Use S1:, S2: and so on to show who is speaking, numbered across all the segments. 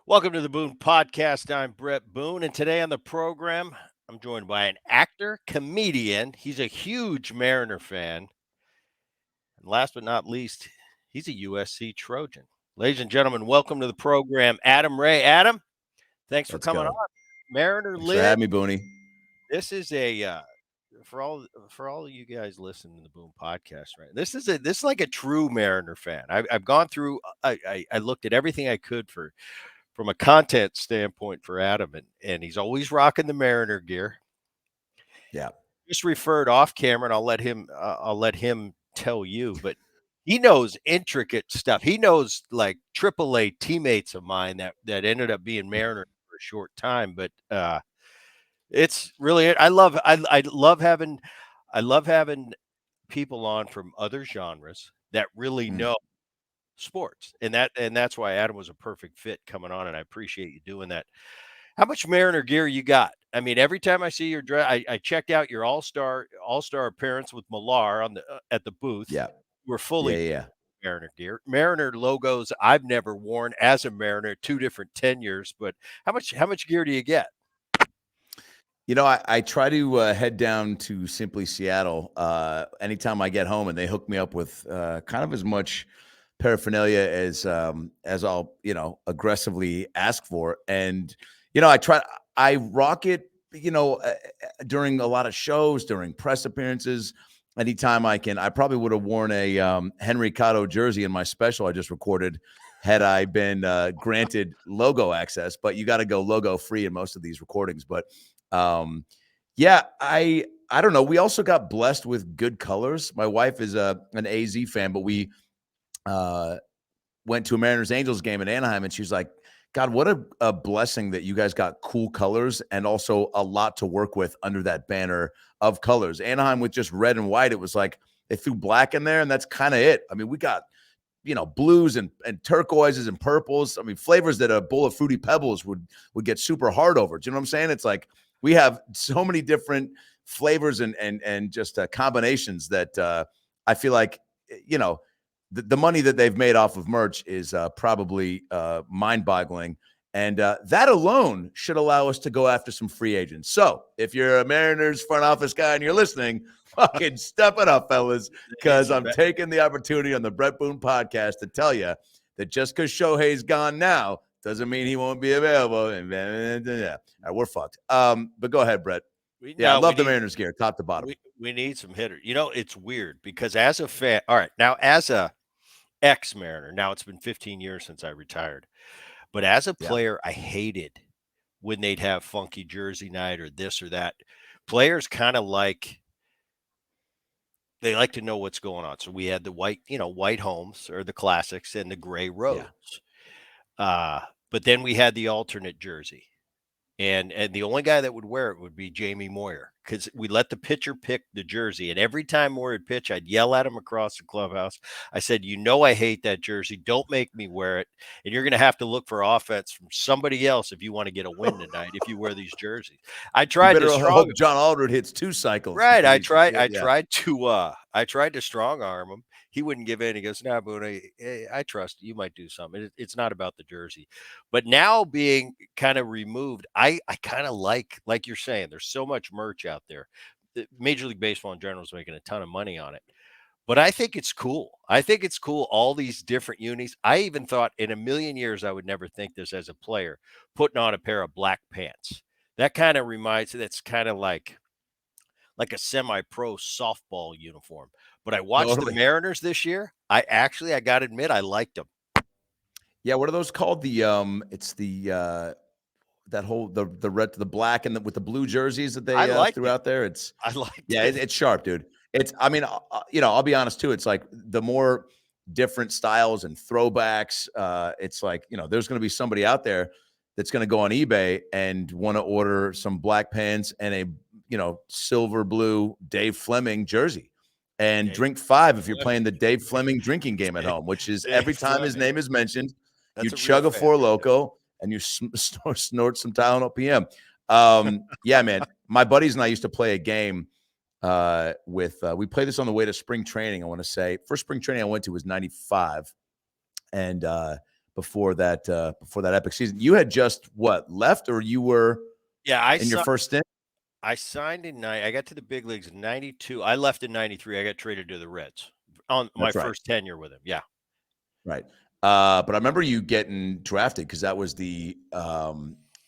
S1: Welcome to the Boone Podcast. I'm Bret Boone, and today on the program, I'm joined by an actor, comedian. He's a huge Mariner fan. And last but not least, he's a USC Trojan. Ladies and gentlemen, welcome to the program, Adam Ray. Adam, thanks for
S2: Let's
S1: coming
S2: go.
S1: on. Mariner
S2: Thanks for
S1: Live.
S2: having me, Booney.
S1: This is a for all of you guys listening to the Boom podcast, right? This is like a true Mariner fan. I've gone through. I looked at everything I could for from a content standpoint for Adam, and he's always rocking the Mariner gear.
S2: Yeah.
S1: Just referred off camera, and I'll let him tell you, but he knows intricate stuff. He knows like AAA teammates of mine that ended up being Mariner for a short time, but it's really I love having people on from other genres that really
S2: Mm.
S1: know sports, and that's why Adam was a perfect fit coming on, and I appreciate you doing that. How much Mariner gear you got? I mean, every time I see your dress, I checked out your All-Star appearance with Millar on the at the booth.
S2: Yeah.
S1: We're
S2: Yeah.
S1: fully
S2: Yeah.
S1: Mariner gear. Mariner logos I've never worn as a Mariner, two different tenures. But how much gear do you get?
S2: I try to head down to Simply Seattle anytime I get home, and they hook me up with kind of as much paraphernalia as I'll aggressively ask for. And I rock it during a lot of shows, during press appearances. Anytime I can. I probably would have worn a Henry Cotto jersey in my special I just recorded had I been granted logo access, but you got to go logo free in most of these recordings. But yeah, I don't know. We also got blessed with good colors. My wife is an AZ fan, but we uh, went to a Mariners Angels game in Anaheim, and she's like, "God, what a blessing that you guys got cool colors and also a lot to work with under that banner of colors." Anaheim with just red and white, it was like they threw black in there, and that's kind of it. I mean, we got blues and turquoises and purples. I mean, flavors that a bowl of Fruity Pebbles would get super hard over. Do you know what I'm saying? It's like we have so many different flavors and just combinations that I feel like the money that they've made off of merch is probably mind-boggling. And that alone should allow us to go after some free agents. So if you're a Mariners front office guy and you're listening, fucking step it up, fellas, because I'm taking the opportunity on the Bret Boone podcast to tell you that just because Shohei's gone now doesn't mean he won't be available. And yeah, we're fucked. But go ahead, Bret. Yeah, I love the Mariners gear, top to bottom.
S1: We need some hitters. It's weird because as a fan, all right, now as a ex-Mariner, now it's been 15 years since I retired. But as a
S2: Yeah.
S1: player, I hated when they'd have funky jersey night or this or that. Players kind of they like to know what's going on. So we had the white homes or the classics and the gray roads. But then we had the alternate jersey. And the only guy that would wear it would be Jamie Moyer because we let the pitcher pick the jersey. And every time Moyer would pitch, I'd yell at him across the clubhouse. I said, I hate that jersey. Don't make me wear it. And you're going to have to look for offense from somebody else if you want to get a win tonight if you wear these jerseys. I tried to
S2: hope John Aldred hits 2 cycles.
S1: Right. I tried to strong arm him. He wouldn't give in. He goes, "Nah, Boone, I trust you. You might do something. It's not about the jersey." But now being kind of removed, I kind of like you're saying, there's so much merch out there. Major League Baseball in general is making a ton of money on it. But I think it's cool. I think it's cool, all these different unis. I even thought in a million years I would never think this as a player, putting on a pair of black pants. That kind of that's kind of like a semi-pro softball uniform. But I watched the Mariners this year. I got to admit, I liked them.
S2: Yeah, what are those called? It's that whole the red to the black and with the blue jerseys that they threw out there.
S1: I liked
S2: it. It's sharp, dude. I mean, I'll be honest too. It's like the more different styles and throwbacks. It's like there's going to be somebody out there that's going to go on eBay and want to order some black pants and a silver blue Dave Fleming jersey. And drink 5 if you're playing the Dave Fleming drinking game at home, which is every time his name is mentioned, you chug a Four Loko and you snort some Tylenol PM. Yeah, man. My buddies and I used to play a game we played this on the way to spring training. I want to say first spring training I went to was 95. And before that epic season. You had just left, or you were
S1: Yeah,
S2: in your first stint?
S1: I signed in I got to the big leagues in '92. I left in '93. I got traded to the Reds on my
S2: That's right.
S1: first tenure with him. Yeah.
S2: Right. But I remember you getting drafted because that was the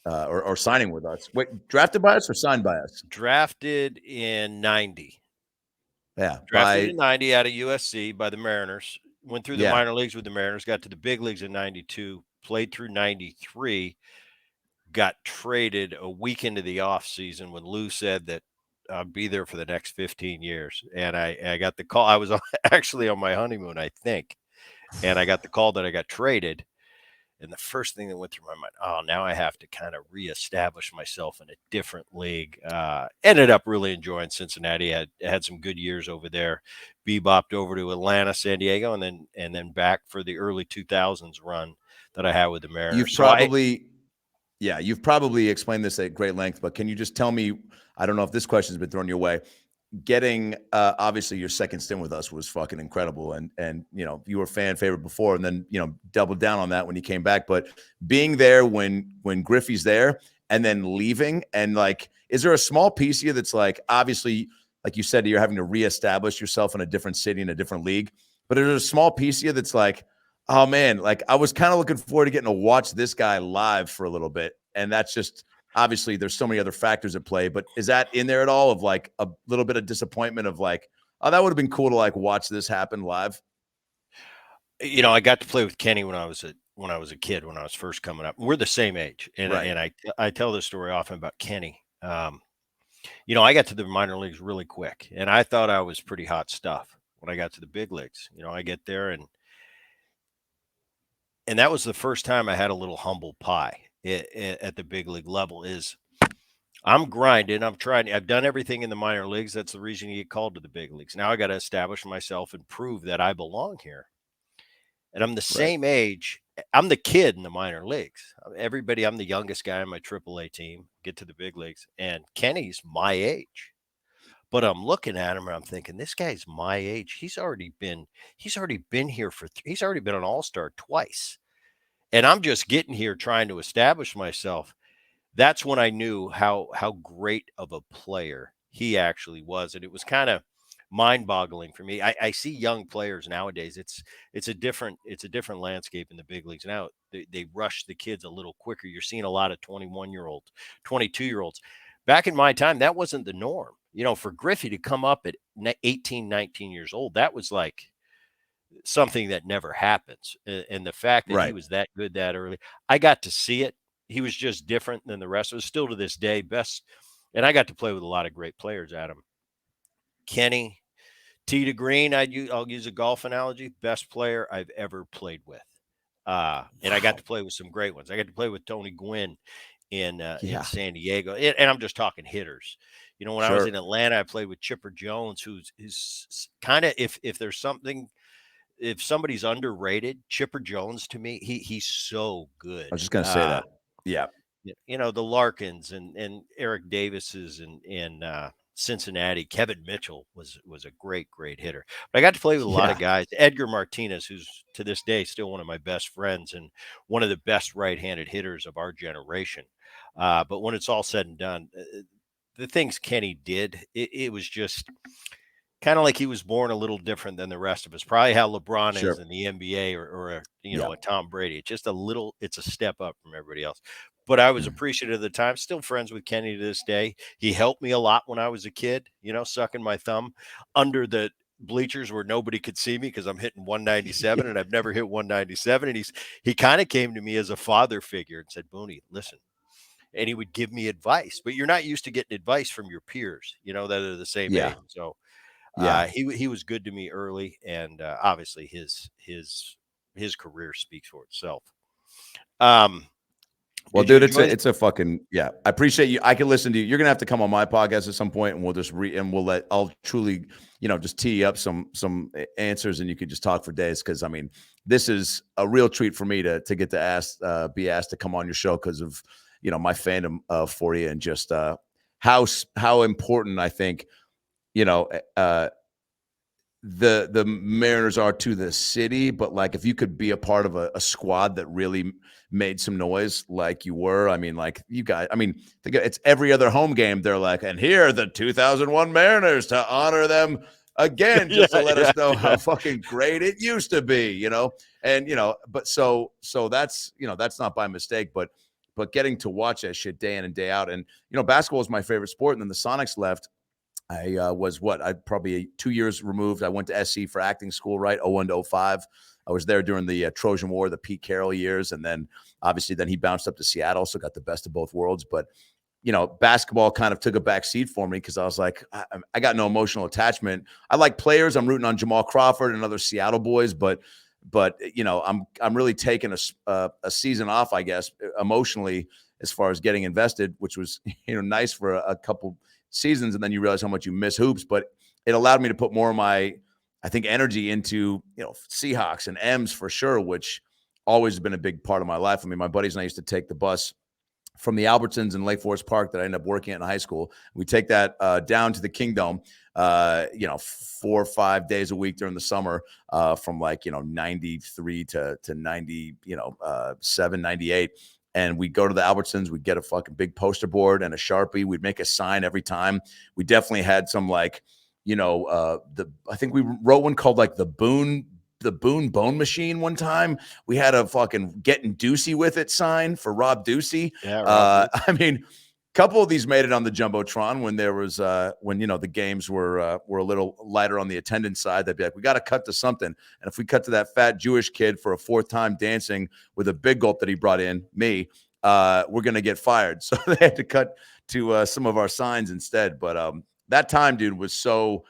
S2: or signing with us. Wait, drafted by us or signed by us?
S1: Drafted in '90.
S2: Yeah.
S1: Drafted in '90 out of USC by the Mariners. Went through the
S2: Yeah.
S1: minor leagues with the Mariners. Got to the big leagues in '92. Played through '93. Got traded a week into the off season when Lou said that I'd be there for the next 15 years. And I got the call. I was actually on my honeymoon, I think. And I got the call that I got traded. And the first thing that went through my mind, oh, now I have to kind of reestablish myself in a different league. Ended up really enjoying Cincinnati. Had some good years over there. Bebopped over to Atlanta, San Diego, and then back for the early 2000s run that I had with the Mariners.
S2: You've probably explained this at great length, but can you just tell me, I don't know if this question's been thrown your way, getting obviously your second stint with us was fucking incredible, and you were fan favorite before, and then doubled down on that when you came back. But being there when Griffey's there, and then leaving, and like, is there a small piece of you that's like, obviously, like you said, you're having to reestablish yourself in a different city, in a different league, but there's a small piece of you that's like, oh man, like I was kind of looking forward to getting to watch this guy live for a little bit, and that's just, obviously there's so many other factors at play, but is that in there at all, of like a little bit of disappointment of like, oh, that would have been cool to like watch this happen live?
S1: I got to play with Kenny when I was a kid, when I was first coming up. We're the same age, and
S2: Right.
S1: I tell this story often about Kenny. I got to the minor leagues really quick, and I thought I was pretty hot stuff when I got to the big leagues. I get there, and that was the first time I had a little humble pie at the big league level. Is I'm grinding. I've done everything in the minor leagues. That's the reason you get called to the big leagues. Now I got to establish myself and prove that I belong here. And I'm the
S2: Right.
S1: same age. I'm the kid in the minor leagues. I'm the youngest guy on my AAA team, get to the big leagues. And Kenny's my age. But I'm looking at him and I'm thinking, this guy's my age. He's already been here he's already been an all-star twice. And I'm just getting here trying to establish myself. That's when I knew how great of a player he actually was, and it was kind of mind-boggling for me. I see young players nowadays. It's a different landscape in the big leagues now. They rush the kids a little quicker. You're seeing a lot of 21-year-olds, 22-year-olds. Back in my time, that wasn't the norm. For Griffey to come up at 18, 19 years old, that was like something that never happens. And the fact that he
S2: Right.
S1: was that good that early, I got to see it. He was just different than the rest of us. Still to this day, best. And I got to play with a lot of great players, Adam. Kenny, T to Green, I'll use a golf analogy. Best player I've ever played with. And I got
S2: Wow.
S1: to play with some great ones. I got to play with Tony Gwynn in
S2: Yeah.
S1: San Diego, and I'm just talking hitters. When I was
S2: Sure.
S1: in Atlanta, I played with Chipper Jones, who's kind of, if there's something, if somebody's underrated, Chipper Jones to me, he's so
S2: I
S1: good.
S2: was just gonna say that. Yeah.
S1: The Larkins and Eric Davises in Cincinnati. Kevin Mitchell was a great hitter. But I got to play with a lot of
S2: Yeah.
S1: guys. Edgar Martinez, who's to this day still one of my best friends and one of the best right-handed hitters of our generation. But when it's all said and done, the things Kenny did, it was just kind of like he was born a little different than the rest of us. Probably how LeBron is
S2: Sure.
S1: in the NBA
S2: Yeah.
S1: a Tom Brady. It's a step up from everybody else. But I was
S2: Mm.
S1: appreciative of the time. Still friends with Kenny to this day. He helped me a lot when I was a kid, sucking my thumb under the bleachers where nobody could see me because I'm hitting 197 and I've never hit 197. And he kind of came to me as a father figure and said, Booney, listen. And he would give me advice, but you're not used to getting advice from your peers, that are the same
S2: Yeah.
S1: age. So
S2: Yeah.
S1: he was good to me early, and obviously his career speaks for itself. Um,
S2: Well,
S1: did you
S2: dude,
S1: enjoy?
S2: it's a fucking, yeah. I appreciate you. I can listen to you. You're gonna have to come on my podcast at some point, and we'll just I'll truly, just tee up some answers, and you could just talk for days. Because I mean, this is a real treat for me to get to be asked to come on your show because of my fandom for you, and just how important I think you know uh the Mariners are to the city, but like if you could be a part of a squad that really made some noise, like you were, I mean, like you guys, I mean, think it's every other home game. They're like, and here are the 2001 Mariners to honor them again,
S1: Yeah,
S2: just to let
S1: yeah,
S2: us know how
S1: yeah.
S2: fucking great it used to be, and but so that's that's not by mistake, but getting to watch that shit day in and day out, and basketball is my favorite sport, and then the Sonics left. I was I probably 2 years removed. I went to SC for acting school, right? 01 to 05. I was there during the Trojan War, the Pete Carroll years. And then obviously then he bounced up to Seattle. So got the best of both worlds. But, basketball kind of took a back seat for me because I was like, I got no emotional attachment. I like players. I'm rooting on Jamal Crawford and other Seattle boys, but I'm really taking a season off, I guess, emotionally as far as getting invested, which was nice for a couple seasons, and then you realize how much you miss hoops. But it allowed me to put more of my, I think, energy into Seahawks and M's for sure, which always has been a big part of my life. I mean, my buddies and I used to take the bus from the Albertsons in Lake Forest Park that I ended up working at in high school. We take that down to the Kingdom, 4 or 5 days a week during the summer, from 93 to 90, 7, 98. And we'd go to the Albertsons, we'd get a fucking big poster board and a Sharpie. We'd make a sign every time. We definitely had some I think we wrote one called the Boone Bone Machine one time. We had a fucking getting Ducey with it sign for Rob Ducey.
S1: Yeah, Rob Duke.
S2: I mean, a couple of these made it on the Jumbotron when there was when the games were a little lighter on the attendance side. They'd be like, we got to cut to something. And if we cut to that fat Jewish kid for a fourth time dancing with a big gulp that he brought in, we're gonna get fired. So they had to cut to some of our signs instead. But that time, dude, was so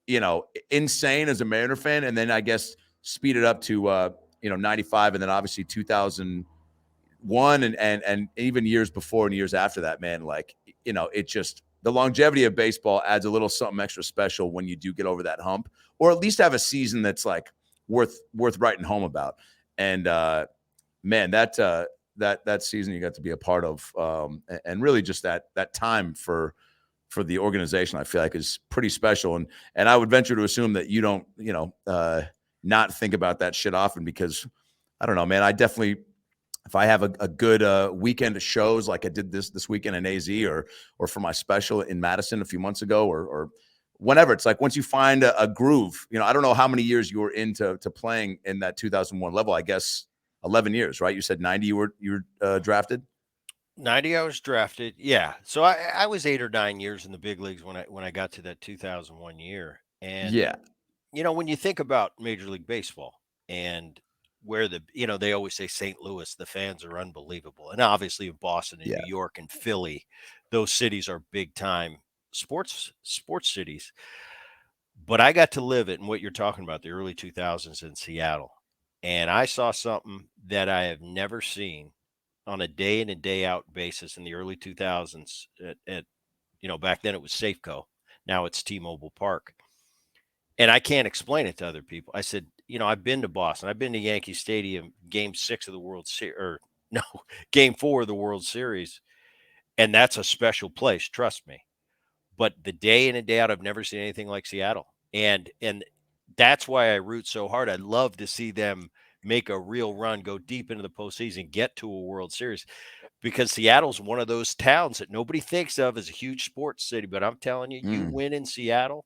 S2: insane as a Mariner fan. And then I guess speed it up to 95, and then obviously 2001, and even years before and years after that, man. Like, it just, the longevity of baseball adds a little something extra special when you do get over that hump, or at least have a season that's like worth writing home about. And man, that season you got to be a part of, and really just that time for the organization, I feel like is pretty special. And I would venture to assume that you don't, not think about that shit often, because I don't know, man, I definitely, if I have a good weekend of shows like I did this weekend in AZ, or for my special in Madison a few months ago, or whenever, it's like once you find a groove, I don't know how many years you were into playing in that 2001 level. I guess 11 years, right? You said 90 you were drafted.
S1: 90, I was drafted. Yeah. So I was 8 or 9 years in the big leagues when I got to that 2001 year. And
S2: Yeah.
S1: when you think about Major League Baseball and where they always say St. Louis, the fans are unbelievable. And obviously in Boston and
S2: Yeah.
S1: New York and Philly, those cities are big time sports cities. But I got to live it in what you're talking about, the early 2000s in Seattle. And I saw something that I have never seen on a day in and day out basis in the early 2000s back then it was Safeco. Now it's T-Mobile Park. And I can't explain it to other people. I said, I've been to Boston. I've been to Yankee Stadium, game 6 of the World Series, or no, game 4 of the World Series. And that's a special place. Trust me. But the day in and day out, I've never seen anything like Seattle. And that's why I root so hard. I'd love to see them make a real run, go deep into the postseason, get to a World Series, because Seattle's one of those towns that nobody thinks of as a huge sports city. But I'm telling you, you
S2: Mm.
S1: win in Seattle,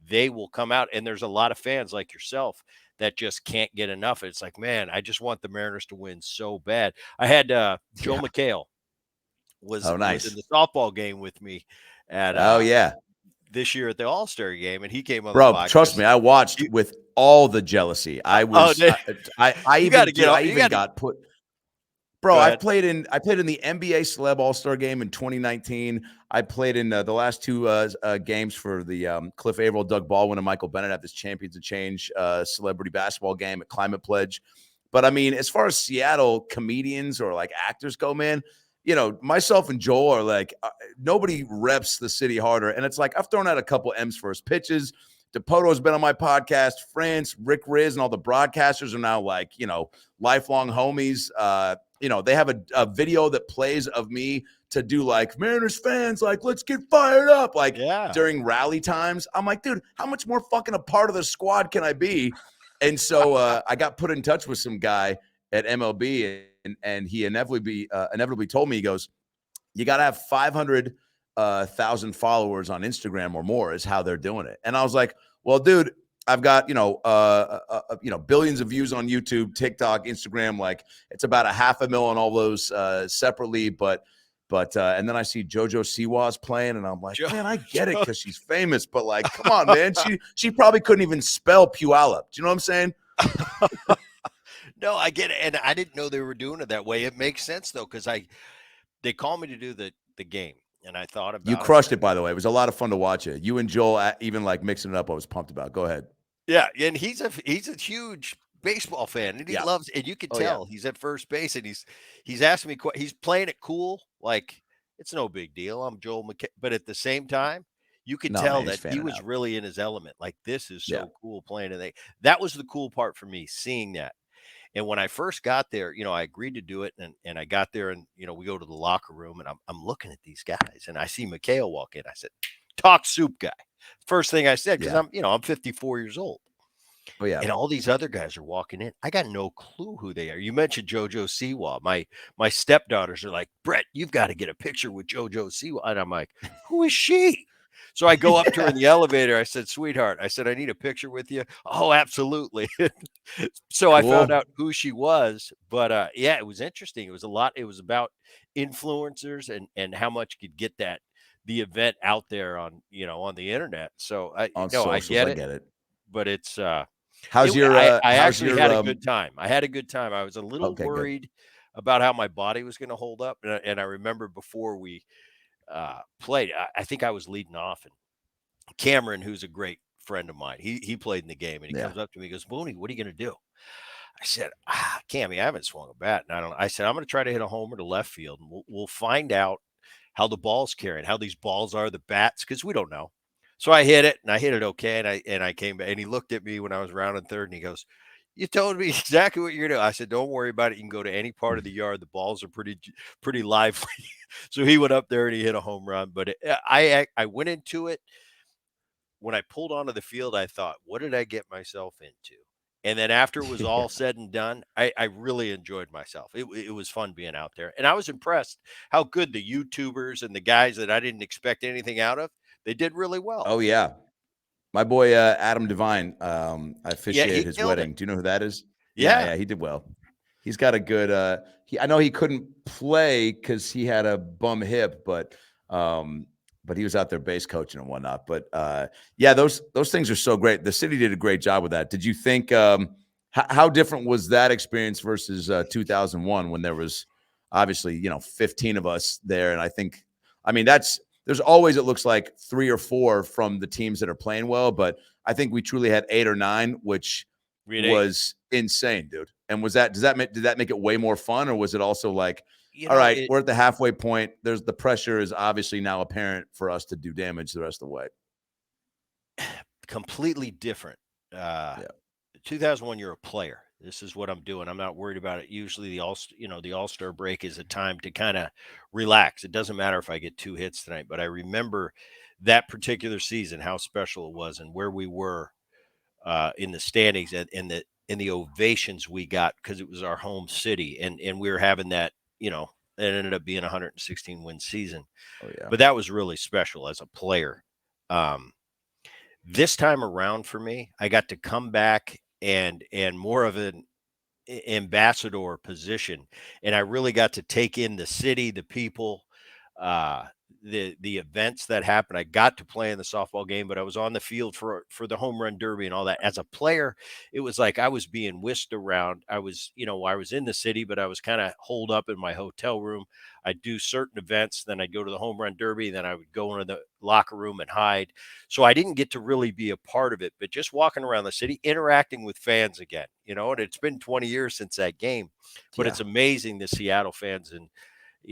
S1: they will come out. And there's a lot of fans like yourself that just can't get enough. It's like, man, I just want the Mariners to win so bad. I had Joe
S2: Yeah.
S1: McHale was
S2: Oh,
S1: was in
S2: nice.
S1: the softball game with me at
S2: Oh, yeah.
S1: this year at the All-Star game, and he came on the
S2: Bro, trust
S1: podcast.
S2: me, I watched
S1: He,
S2: with all the jealousy. I
S1: oh,
S2: was I
S1: you got
S2: even
S1: to get
S2: did
S1: on.
S2: I
S1: You
S2: even
S1: got to
S2: got put. Bro,
S1: go ahead.
S2: I played in the NBA Celeb All-Star Game in 2019. I played in the last two games for the Cliff Averill, Doug Baldwin, and Michael Bennett at this Champions of Change celebrity basketball game at Climate Pledge. But I mean, as far as Seattle comedians or like actors go, man, myself and Joel are like, nobody reps the city harder. And it's like, I've thrown out a couple M's first pitches. DePoto's been on my podcast. France, Rick Riz, and all the broadcasters are now like, lifelong homies. they have a video that plays of me to do like Mariners fans, like, let's get fired up, like
S1: Yeah.
S2: during rally times. I'm like, dude, how much more fucking a part of the squad can I be? And so I got put in touch with some guy at MLB, and he inevitably told me, he goes, you got to have 500,000 followers on Instagram or more is how they're doing it. And I was like, well, dude, I've got, billions of views on YouTube, TikTok, Instagram. Like, it's about a 500,000 on all those separately. And then I see JoJo Siwa's playing, and I'm like,
S1: Jo-
S2: man, I get it
S1: Jo-
S2: because she's famous, but like, come on, man. She probably couldn't even spell Puyallup. Do you know what I'm saying?
S1: No, I get it, and I didn't know they were doing it that way. It makes sense though, because they called me to do the game, and I thought
S2: You
S1: about it.
S2: crushed it, by the way. It was a lot of fun to watch it. You and Joel, even like mixing it up, I was pumped about. Go ahead.
S1: Yeah, and he's a huge baseball fan, and he
S2: Yeah.
S1: loves, and you can
S2: Oh, yeah.
S1: tell he's at first base, and he's asking me, he's playing it cool, like it's no big deal. I'm Joel McKay, but at the same time, you could
S2: No, man,
S1: tell
S2: he's
S1: that he
S2: fanning
S1: was
S2: out.
S1: really in his element. Like this is
S2: Yeah.
S1: so cool playing, and that was the cool part for me seeing that. And when I first got there, I agreed to do it, and I got there, and we go to the locker room, and I'm looking at these guys, and I see Mikhail walk in. I said, "Talk soup guy." First thing I said, because
S2: Yeah.
S1: I'm 54 years old.
S2: Oh, yeah.
S1: And all these other guys are walking in. I got no clue who they are. You mentioned JoJo Siwa. My stepdaughters are like, Brett, you've got to get a picture with JoJo Siwa. And I'm like, who is she? So I go up to her in the elevator. I said, sweetheart, I said, I need a picture with you. Oh, absolutely. So I found
S2: Cool.
S1: out who she was. But yeah, it was interesting. It was a lot. It was about influencers and how much you could get the event out there on the internet. So I
S2: On
S1: no, I
S2: socials,
S1: get
S2: I
S1: it,
S2: get it.
S1: but it's
S2: How's your,
S1: I
S2: how's
S1: actually
S2: your,
S1: had a good time. I had a good time. I was a little
S2: okay, good.
S1: worried about how my body was gonna hold up, and I remember before we, played, I think I was leading off, and Cameron, who's a great friend of mine, he played in the game, and he
S2: Yeah.
S1: comes up to me, he goes, "Booney, what are you gonna do?" I said, Cammy, I haven't swung a bat, and I don't." I said, "I'm gonna try to hit a homer to left field, and we'll find out how the ball's carrying, how these balls are, the bats, because we don't know." So I hit it, and I hit it okay, and I came back, and he looked at me when I was rounding third, and he goes, "You told me exactly what you're doing." I said, "Don't worry about it. You can go to any part of the yard. The balls are pretty lively." So he went up there and he hit a home run. But I went into it when I pulled onto the field. I thought, "What did I get myself into?" And then after it was all
S2: Yeah.
S1: said and done, I really enjoyed myself. It was fun being out there, and I was impressed how good the YouTubers and the guys that I didn't expect anything out of, they did really well.
S2: Oh, yeah. My boy, Adam Devine, I
S1: Yeah,
S2: officiated
S1: he
S2: his
S1: killed it.
S2: wedding. Do you know who that is? Yeah,
S1: Yeah.
S2: yeah, he did well. He's got a good, I know he couldn't play because he had a bum hip, um, but he was out there base coaching and whatnot. But yeah, those things are so great. The city did a great job with that. Did you think, how different was that experience versus 2001 when there was obviously, 15 of us there? And I mean, there's always, it looks like 3 or 4 from the teams that are playing well, but I think we truly had 8 or 9, which
S1: We had 8.
S2: was insane, dude. And did that make it way more fun, or was it also like,
S1: You
S2: all
S1: know,
S2: right,
S1: it
S2: we're at the halfway point. There's the pressure is obviously now apparent for us to do damage the rest of the way.
S1: completely different. Uh,
S2: Yeah.
S1: 2001, you're a player. This is what I'm doing. I'm not worried about it. Usually, the All-Star break is a time to kind of relax. It doesn't matter if I get 2 hits tonight, but I remember that particular season, how special it was, and where we were in the standings, and in the ovations we got because it was our home city, and we were having that. It ended up being a 116 win season,
S2: Oh yeah.
S1: but that was really special as a player. Um, this time around for me, I got to come back and more of an ambassador position, and I really got to take in the city, the people, uh, the events that happened. I got to play in the softball game, but I was on the field for the home run derby and all that. As a player, it was like I was being whisked around. I was in the city, but I was kind of holed up in my hotel room. I'd do certain events, then I'd go to the home run derby, then I would go into the locker room and hide. So I didn't get to really be a part of it, but just walking around the city, interacting with fans again, and it's been 20 years since that game, but
S2: Yeah.
S1: it's amazing the Seattle fans. And,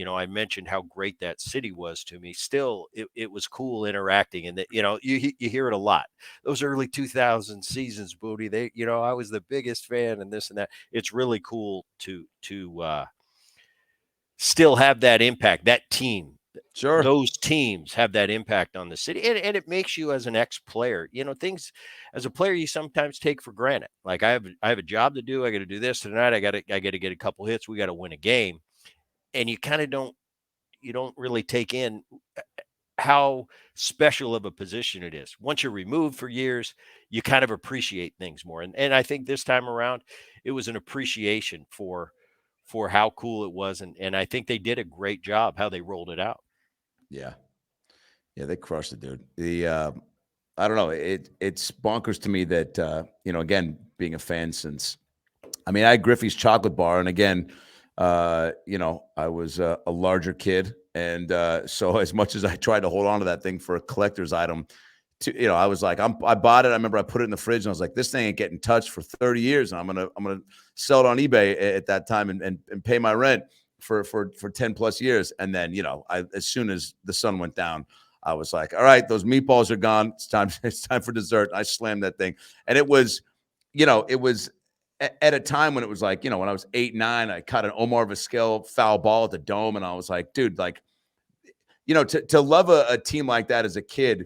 S1: I mentioned how great that city was to me. Still, it was cool interacting, and that, you hear it a lot. Those early 2000 seasons, Booty, I was the biggest fan and this and that. It's really cool to still have that impact. That team,
S2: Sure.
S1: those teams have that impact on the city, and it makes you as an ex-player, things as a player you sometimes take for granted. Like I have a job to do. I got to do this tonight. I got to get a couple hits. We got to win a game, and you kind of don't really take in how special of a position it is. Once you're removed for years, you kind of appreciate things more. And I think this time around, it was an appreciation for how cool it was. And I think they did a great job how they rolled it out.
S2: Yeah. Yeah, they crushed it, dude. I don't know. It's bonkers to me that again, being a fan since I mean, I had Griffey's chocolate bar, and again, I was a larger kid, and so as much as I tried to hold on to that thing for a collector's item, I was like, I bought it. I remember I put it in the fridge, and I was like, this thing ain't getting touched for 30 years, and I'm gonna sell it on eBay at that time and pay my rent for 10 plus years. And then as soon as the sun went down, I was like, all right, those meatballs are gone. It's time. It's time for dessert. I slammed that thing, and it was at a time when it was like, when I was 8, 9, I caught an Omar Vizquel foul ball at the Dome, and I was like, dude, like, to love a team like that as a kid,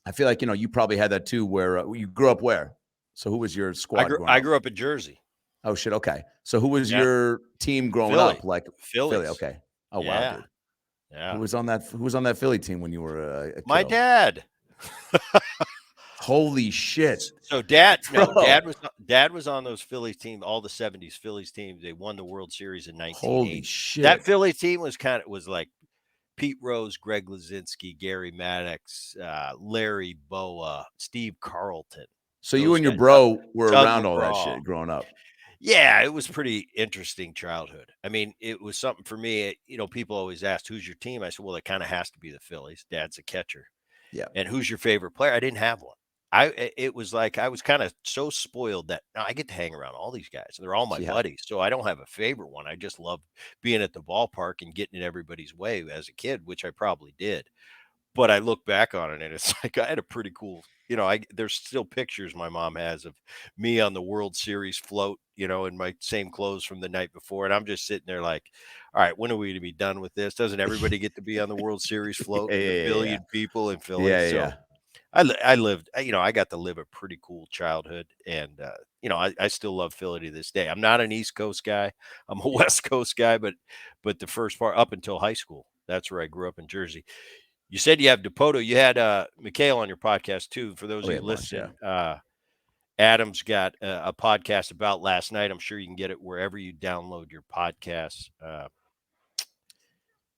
S2: I feel like, you probably had that too, where you grew up where? So who was your
S1: I
S2: squad
S1: grew
S2: growing
S1: I
S2: up?
S1: grew up in Jersey.
S2: Oh, shit, okay. So who was
S1: Yeah.
S2: your team growing
S1: Philly.
S2: up? Like Philly,
S1: Phillies.
S2: okay. Oh, wow,
S1: Yeah.
S2: dude. Who
S1: Yeah.
S2: was on that Philly team when you were a
S1: My
S2: kiddo?
S1: dad.
S2: Holy shit,
S1: So dad, no,
S2: bro.
S1: dad was on those Phillies team, all the '70s Phillies teams. They won the World Series in
S2: Holy
S1: 1980. That
S2: shit.
S1: Philly team was like Pete Rose, Greg Lazinski, Gary Maddox, Larry Boa, Steve Carlton.
S2: So you
S1: Those
S2: and your
S1: guys,
S2: bro were
S1: Doug
S2: around all that
S1: McGraw.
S2: shit growing up.
S1: Yeah, it was pretty interesting childhood. I mean, it was something for me. People always asked, "Who's your team?" I said, "Well, it kind of has to be the Phillies. Dad's a catcher."
S2: Yeah.
S1: And who's your favorite player? I didn't have one. It was like I was kind of so spoiled that now I get to hang around all these guys. They're all my
S2: Yeah.
S1: buddies. So I don't have a favorite one. I just love being at the ballpark and getting in everybody's way as a kid, which I probably did. But I look back on it and it's like I had a pretty cool, there's still pictures my mom has of me on the World Series float, in my same clothes from the night before. And I'm just sitting there like, all right, when are we to be done with this? Doesn't everybody get to be on the World Series float
S2: Yeah,
S1: with a
S2: yeah, yeah, yeah.
S1: billion people in Philly?
S2: Yeah,
S1: So
S2: yeah.
S1: I lived, I got to live a pretty cool childhood. And, I still love Philly to this day. I'm not an East Coast guy. I'm a West Coast guy, but the first part up until high school, that's where I grew up in Jersey. You said you have Depoto. You had Mikhail on your podcast too. For those
S2: Oh,
S1: of
S2: yeah,
S1: you
S2: a bunch, yeah.
S1: listening, Adam's got a podcast about last night. I'm sure you can get it wherever you download your podcasts.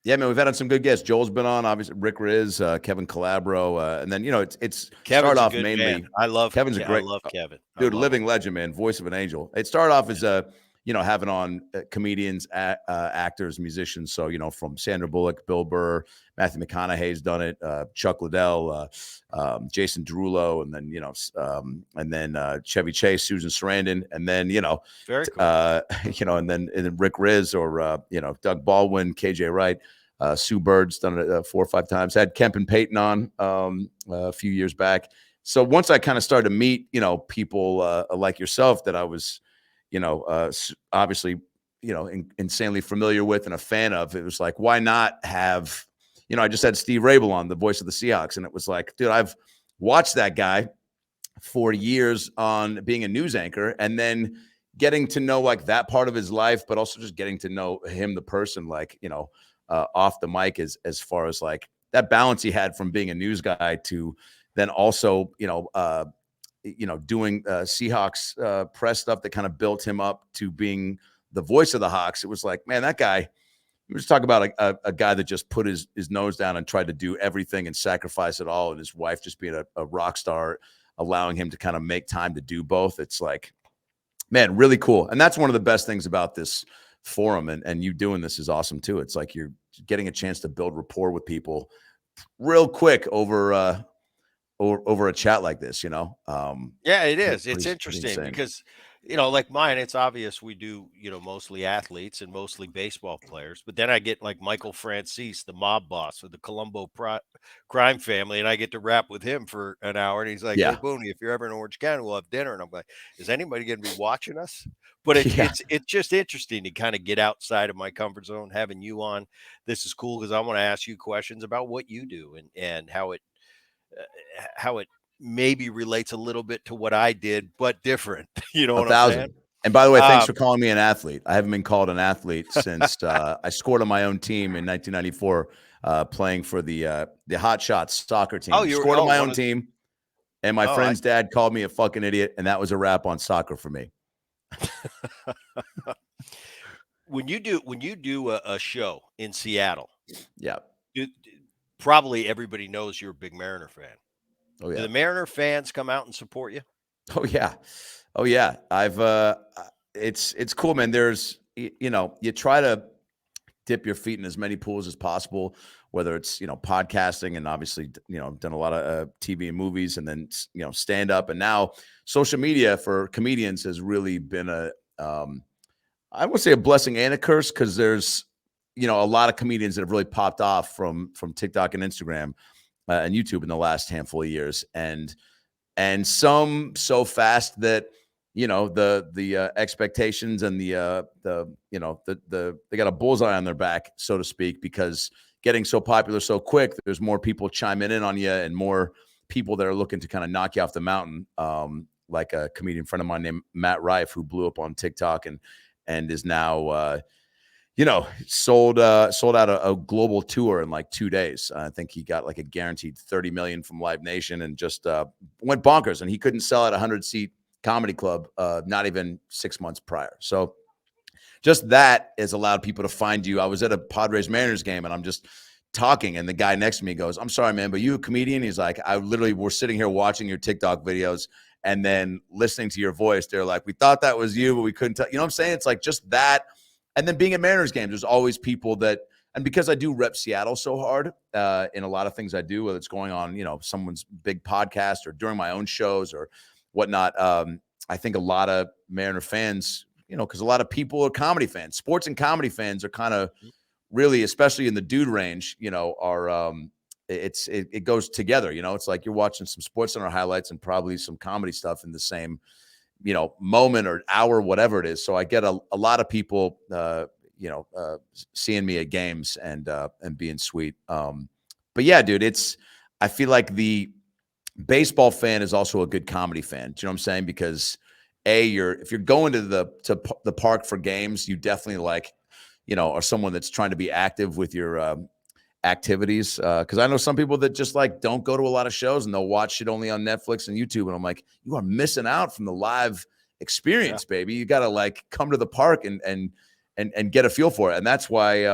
S2: Yeah, man, we've had on some good guests. Joel's been on, obviously, Rick Riz, Kevin Calabro, and then, it's started
S1: Kevin's a
S2: off
S1: good man.
S2: mainly Kevin's a
S1: I
S2: great
S1: love Kevin. I
S2: dude,
S1: love him.
S2: living legend, man, voice of an angel. It started off as
S1: Yeah.
S2: having on comedians, actors, musicians. So from Sandra Bullock, Bill Burr, Matthew McConaughey's done it, Chuck Liddell, Jason Derulo, and then and then Chevy Chase, Susan Sarandon, and then
S1: Very cool.
S2: and then Rick Riz or Doug Baldwin, KJ Wright. Sue Bird's done it 4 or 5 times. Had Kemp and Peyton on a few years back. So once I kind of started to meet, people like yourself that I was, obviously, insanely familiar with and a fan of, it was like, why not have, I just had Steve Rabel on, the voice of the Seahawks, and it was like, dude, I've watched that guy for years on being a news anchor, and then getting to know like that part of his life, but also just getting to know him, the person, like, off the mic, as far as like that balance he had from being a news guy to then also, doing Seahawks press stuff that kind of built him up to being the voice of the Hawks. It was like, man, that guy, we just talk about a guy that just put his nose down and tried to do everything and sacrifice it all. And his wife just being a rock star, allowing him to kind of make time to do both. It's like, man, really cool. And that's one of the best things about this forum, and you doing this is awesome too. It's like you're getting a chance to build rapport with people real quick over a chat like this,
S1: Yeah, it is. It's
S2: pretty
S1: interesting
S2: insane.
S1: because Like mine, it's obvious we do, mostly athletes and mostly baseball players. But then I get like Michael Francis, the mob boss of the Colombo crime family, and I get to rap with him for an hour. And he's like, "Hey,
S2: Yeah.
S1: Booney, if you're ever in Orange County, we'll have dinner." And I'm like, "Is anybody going to be watching us?" But it's
S2: Yeah.
S1: it's it's just interesting to kind of get outside of my comfort zone. Having you on, this is cool because I want to ask you questions about what you do and uh, how it maybe relates a little bit to what I did, but different. You know what I'm saying?
S2: 1,000. And by the way, thanks
S1: Um,
S2: for calling me an athlete. I haven't been called an athlete since I scored on my own team in 1994, playing for the Hot Shots soccer
S1: oh,
S2: team.
S1: you're
S2: Scored on my
S1: one
S2: own
S1: of
S2: team, and my
S1: I
S2: friend's dad called me a fucking idiot, and that was a wrap on soccer for me.
S1: when you do a show in Seattle,
S2: Yeah.
S1: probably everybody knows you're a big Mariner fan.
S2: Oh
S1: Do
S2: yeah.
S1: the Mariner fans come out and support you?
S2: Oh yeah. Oh yeah. It's cool, man. You try to dip your feet in as many pools as possible, whether it's, podcasting and obviously, done a lot of TV and movies, and then, stand up. And now social media for comedians has really been um, I would say a blessing and a curse, because there's, a lot of comedians that have really popped off from TikTok and Instagram and YouTube in the last handful of years. And some so fast that, the expectations and the they got a bullseye on their back, so to speak, because getting so popular so quick, there's more people chiming in on you and more people that are looking to kind of knock you off the mountain. Like a comedian friend of mine named Matt Rife, who blew up on TikTok and is now sold out a global tour in like 2 days. I think he got like a guaranteed 30 million from Live Nation, and just went bonkers. And he couldn't sell at a 100-seat comedy club, not even 6 months prior. So just that has allowed people to find you. I was at a Padres Mariners game, and I'm just talking, and the guy next to me goes, "I'm sorry, man, but you a comedian?" He's like, "I literally we're sitting here watching your TikTok videos and then listening to your voice. They're like, we thought that was you, but we couldn't tell." You know what I'm saying? It's like just that. And then being at Mariners games, there's always people that, and because I do rep Seattle so hard in a lot of things I do, whether it's going on, someone's big podcast or during my own shows or whatnot. I think a lot of Mariner fans, because a lot of people are comedy fans. Sports and comedy fans are kind of really, especially in the dude range, are it goes together. It's like you're watching some Sports Center highlights and probably some comedy stuff in the same moment or hour, whatever it is. So I get a lot of people seeing me at games and being sweet. But yeah, dude, I feel like the baseball fan is also a good comedy fan. Do you know what I'm saying? Because if you're going to the park for games, you definitely are someone that's trying to be active with your activities. Because I know some people that just like don't go to a lot of shows and they'll watch it only on Netflix and YouTube. And I'm like, you are missing out from the live
S1: Yeah.
S2: experience, baby. You got to like come to the park and get a feel for it. And that's why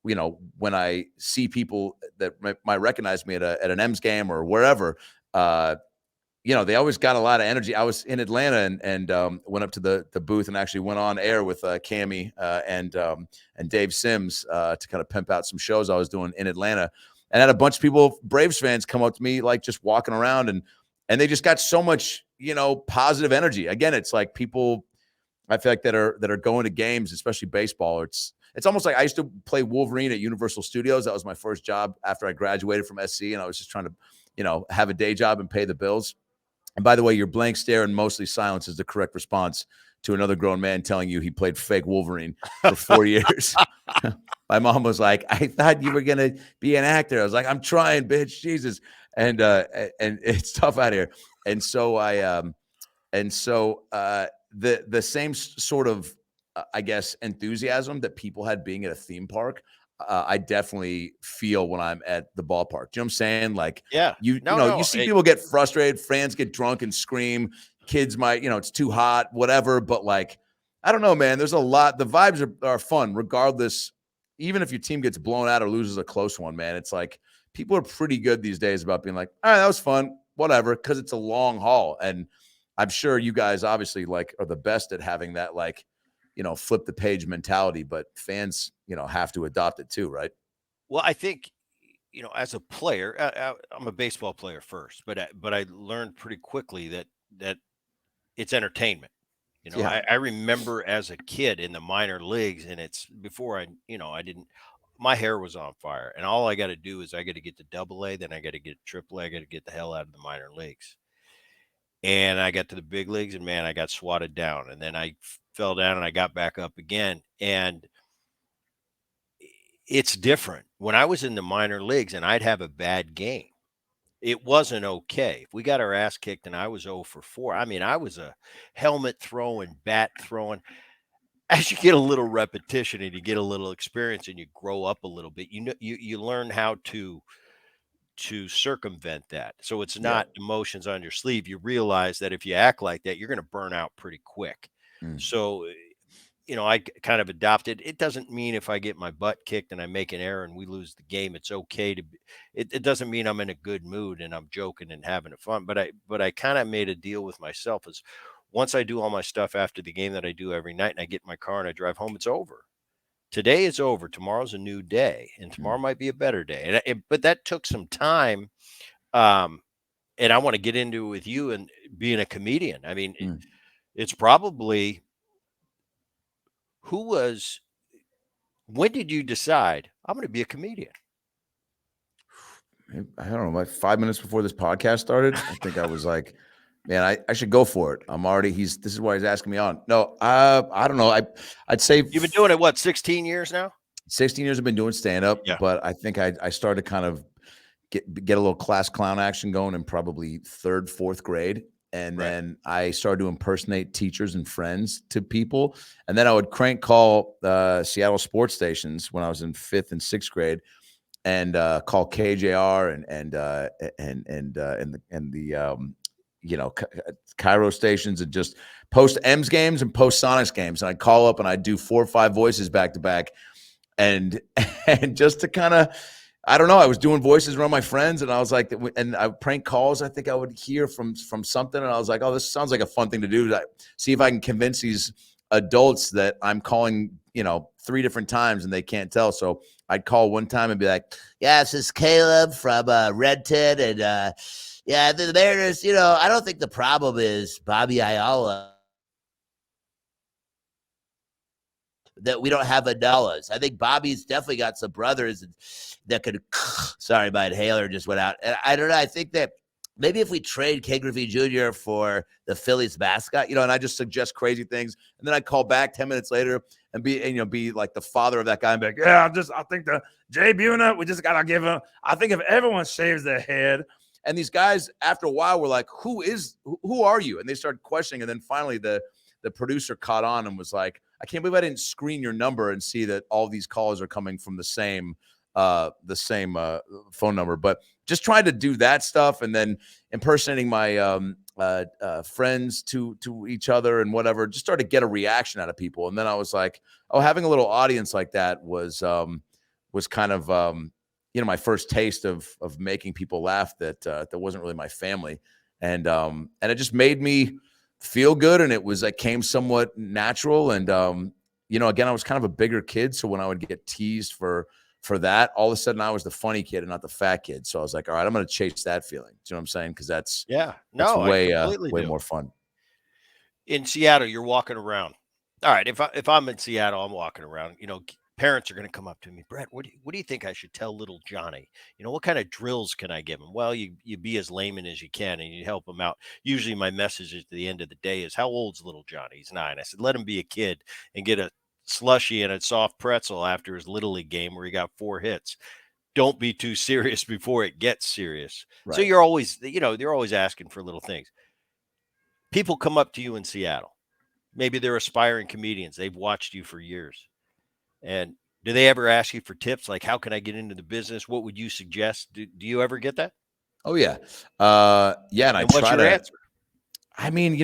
S2: when I see people that might recognize me at an M's game or wherever, uh, they always got a lot of energy. I was in Atlanta and went up to the booth and actually went on air with Cammy and Dave Sims to kind of pimp out some shows I was doing in Atlanta, and had a bunch of people, Braves fans, come up to me like just walking around and they just got so much positive energy. Again, it's like people I feel like that are going to games, especially baseball. It's almost like I used to play Wolverine at Universal Studios. That was my first job after I graduated from SC, and I was just trying to have a day job and pay the bills. And by the way, your blank stare and mostly silence is the correct response to another grown man telling you he played fake Wolverine for 4 years. My mom was like, "I thought you were gonna be an actor." I was like, "I'm trying, bitch, Jesus." And it's tough out here. And so the same sort of I guess enthusiasm that people had being at a theme park, I definitely feel when I'm at the ballpark. Do you know what I'm saying? Like
S1: Yeah. No,
S2: you
S1: no.
S2: see people get frustrated, fans get drunk and scream, kids might, it's too hot, whatever. But like, I don't know, man. There's a lot. The vibes are fun, regardless. Even if your team gets blown out or loses a close one, man, it's like people are pretty good these days about being like, all right, that was fun, whatever, because it's a long haul. And I'm sure you guys obviously like are the best at having that like, flip the page mentality, but fans, have to adopt it too, right?
S1: Well, I think, as a player, I'm a baseball player first, but I learned pretty quickly that it's entertainment.
S2: Yeah.
S1: I remember as a kid in the minor leagues, and it's before I didn't. My hair was on fire, and all I got to do is I got to get to Double A, then I got to get Triple A. I got to get the hell out of the minor leagues, and I got to the big leagues, and man, I got swatted down, and then I fell down, and I got back up again, and it's different. When I was in the minor leagues, and I'd have a bad game, it wasn't okay. If we got our ass kicked and I was 0 for 4, I mean, I was a helmet throwing, bat throwing. As you get a little repetition and you get a little experience and you grow up a little bit, you learn how to circumvent that. So it's
S2: Yeah.
S1: not emotions on your sleeve. You realize that if you act like that, you're going to burn out pretty quick.
S2: Mm,
S1: So I kind of adopted. It doesn't mean if I get my butt kicked and I make an error and we lose the game, it's okay to. It doesn't mean I'm in a good mood and I'm joking and having fun. But I kind of made a deal with myself as once I do all my stuff after the game that I do every night and I get in my car and I drive home, it's over. Today is over. Tomorrow's a new day, and tomorrow
S2: mm,
S1: might be a better day. But that took some time. Um, and I want to get into it with you and being a comedian. I mean,
S2: mm.
S1: it's probably who was when did you decide I'm going to be a comedian?
S2: I don't know, like 5 minutes before this podcast started, I think I was like, man, I should go for it. I'm already, this is why he's asking me on. No, I don't know. I'd say
S1: You've been doing it what, 16 years now?
S2: 16 years I've been doing stand up,
S1: Yeah,
S2: but I think I started kind of get a little class clown action going in probably third, fourth grade. And
S1: right.
S2: then I started to impersonate teachers and friends to people. And then I would crank call Seattle sports stations when I was in fifth and sixth grade and call KJR and the Cairo stations and just post M's games and post Sonics games. And I'd call up and I'd do 4 or 5 voices back to back. And and just to kind of, I don't know, I was doing voices around my friends and I was like, and I prank calls. I think I would hear from something. And I was like, oh, this sounds like a fun thing to do. To see if I can convince these adults that I'm calling, 3 different times and they can't tell. So I'd call one time and be like, yeah, this is Caleb from Redton. And yeah, the Mariners, I don't think the problem is Bobby Ayala, that we don't have Anulas. I think Bobby's definitely got some brothers that could. Sorry, my inhaler just went out. And I don't know. I think that maybe if we trade Ken Griffey Jr. for the Phillies mascot, and I just suggest crazy things, and then I call back 10 minutes later and be like the father of that guy and be like, yeah, I think the Jay Buhner, we just gotta give him. I think if everyone shaves their head. And these guys, after a while, were like, who are you? And they started questioning. And then finally the producer caught on and was like, I can't believe I didn't screen your number and see that all these calls are coming from the same phone number. But just trying to do that stuff and then impersonating my friends to each other and whatever, just started to get a reaction out of people. And then I was like, oh, having a little audience like that was kind of my first taste of making people laugh that wasn't really my family. And it just made me feel good. And it came somewhat natural. And, again, I was kind of a bigger kid. So when I would get teased for that, all of a sudden I was the funny kid and not the fat kid. So I was like, all right, I'm going to chase that feeling. Do you know what I'm saying? Cause that's
S1: Yeah. No, I
S2: way,
S1: completely
S2: way
S1: do.
S2: more fun.
S1: In Seattle, you're walking around. All right, if I'm in Seattle, I'm walking around. Parents are going to come up to me, Brett. What do you think I should tell little Johnny? What kind of drills can I give him? Well, you be as layman as you can, and you help him out. Usually, my message at the end of the day is, "How old's little Johnny? He's 9." I said, "Let him be a kid and get a slushy and a soft pretzel after his little league game where he got 4 hits. Don't be too serious before it gets serious." So
S2: Right.
S1: you're always, they're always asking for little things. People come up to you in Seattle. Maybe they're aspiring comedians. They've watched you for years. And do they ever ask you for tips? Like, how can I get into the business? What would you suggest? Do you ever get that?
S2: Oh yeah. Yeah. And I
S1: And what's
S2: try
S1: your
S2: to,
S1: answer?
S2: I mean,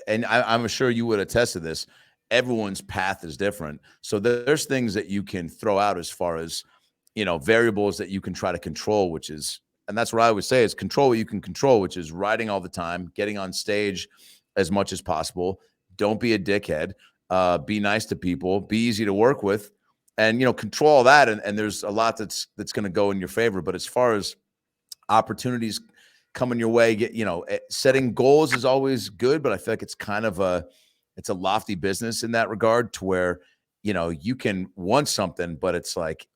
S2: and I'm sure you would attest to this. Everyone's path is different. So there's things that you can throw out as far as, variables that you can try to control, and that's what I always say is control what you can control, which is writing all the time, getting on stage as much as possible. Don't be a dickhead. Be nice to people, be easy to work with, and, control all that. And there's a lot that's going to go in your favor. But as far as opportunities coming your way, setting goals is always good, but I feel like it's kind of it's a lofty business in that regard, to where, you can want something, but it's like,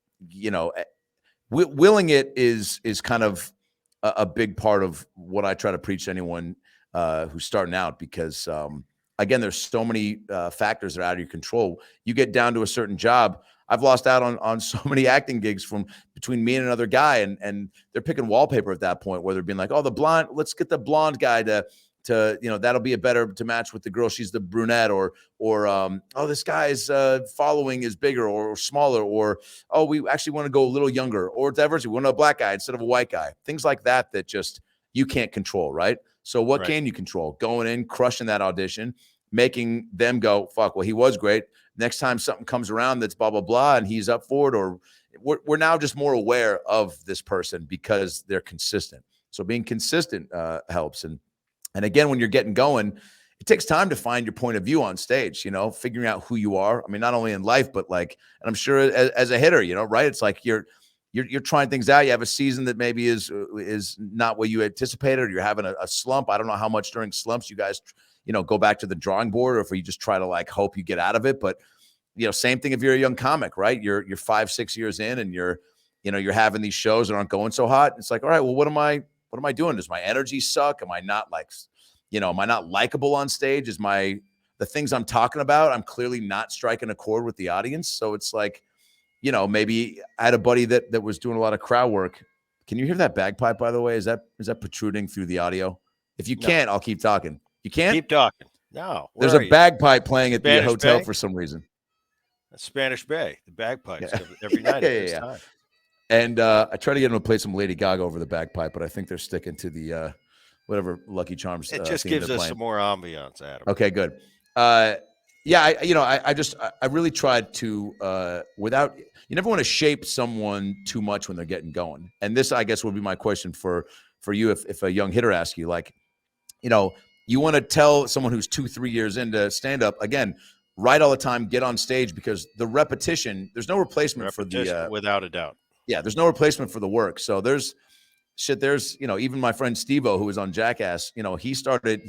S2: willing it is kind of a big part of what I try to preach to anyone who's starting out, because again, there's so many factors that are out of your control. You get down to a certain job. I've lost out on so many acting gigs from between me and another guy, and they're picking wallpaper at that point, where they're being like, oh, the blonde, let's get the blonde guy to that'll be a better to match with the girl, she's the brunette, or oh, this guy's following is bigger or smaller, or oh, we actually want to go a little younger, or diversity, we want a black guy instead of a white guy, things like that just you can't control, right? So what
S1: Right.
S2: can you control? Going in, crushing that audition, making them go, fuck, well, he was great. Next time something comes around that's blah blah blah and he's up for it, or we're now just more aware of this person because they're consistent. So being consistent helps. And again, when you're getting going, it takes time to find your point of view on stage, figuring out who you are. I mean, not only in life, but like, and I'm sure as a hitter, right? It's like you're trying things out. You have a season that maybe is not what you anticipated, or you're having a slump. I don't know how much during slumps you guys, go back to the drawing board, or if you just try to like hope you get out of it. But, same thing if you're a young comic, right? You're 5-6 years in, and you're having these shows that aren't going so hot. It's like, all right, well, what am I doing? Does my energy suck? Am I not am I not likable on stage? The things I'm talking about, I'm clearly not striking a chord with the audience. So it's like, maybe I had a buddy that was doing a lot of crowd work. Can you hear that bagpipe, by the way? Is that protruding through the audio? If you can't, I'll keep talking. You can't?
S1: Keep talking. No.
S2: There's a bagpipe playing at the
S1: Spanish
S2: hotel
S1: Bay?
S2: for some reason.
S1: Spanish Bay, the bagpipes every night at this time.
S2: And I try to get him to play some Lady Gaga over the bagpipe, but I think they're sticking to the whatever Lucky Charms.
S1: It just gives us some more ambiance, Adam.
S2: Okay, good. Yeah, I really tried to without. You never want to shape someone too much when they're getting going. And this, I guess, would be my question for you if a young hitter asks you, like, you want to tell someone who's 2-3 years into stand up, again, write all the time, get on stage, because the repetition, there's no replation for the
S1: without a doubt.
S2: Yeah, there's no replacement for the work. So there's even my friend Steve-O, who was on Jackass, he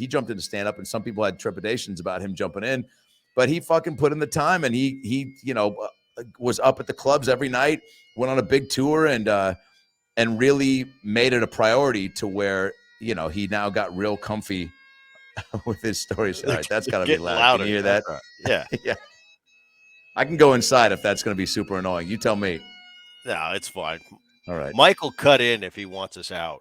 S2: jumped into stand up, and some people had trepidations about him jumping in, but he fucking put in the time, and he was up at the clubs every night, went on a big tour, and really made it a priority to where, he now got real comfy with his stories. All right, that's got to be loud. Can you hear that?
S1: Yeah.
S2: Yeah. I can go inside if that's going to be super annoying. You tell me.
S1: No, it's fine.
S2: All right.
S1: Michael cut in if he wants us out.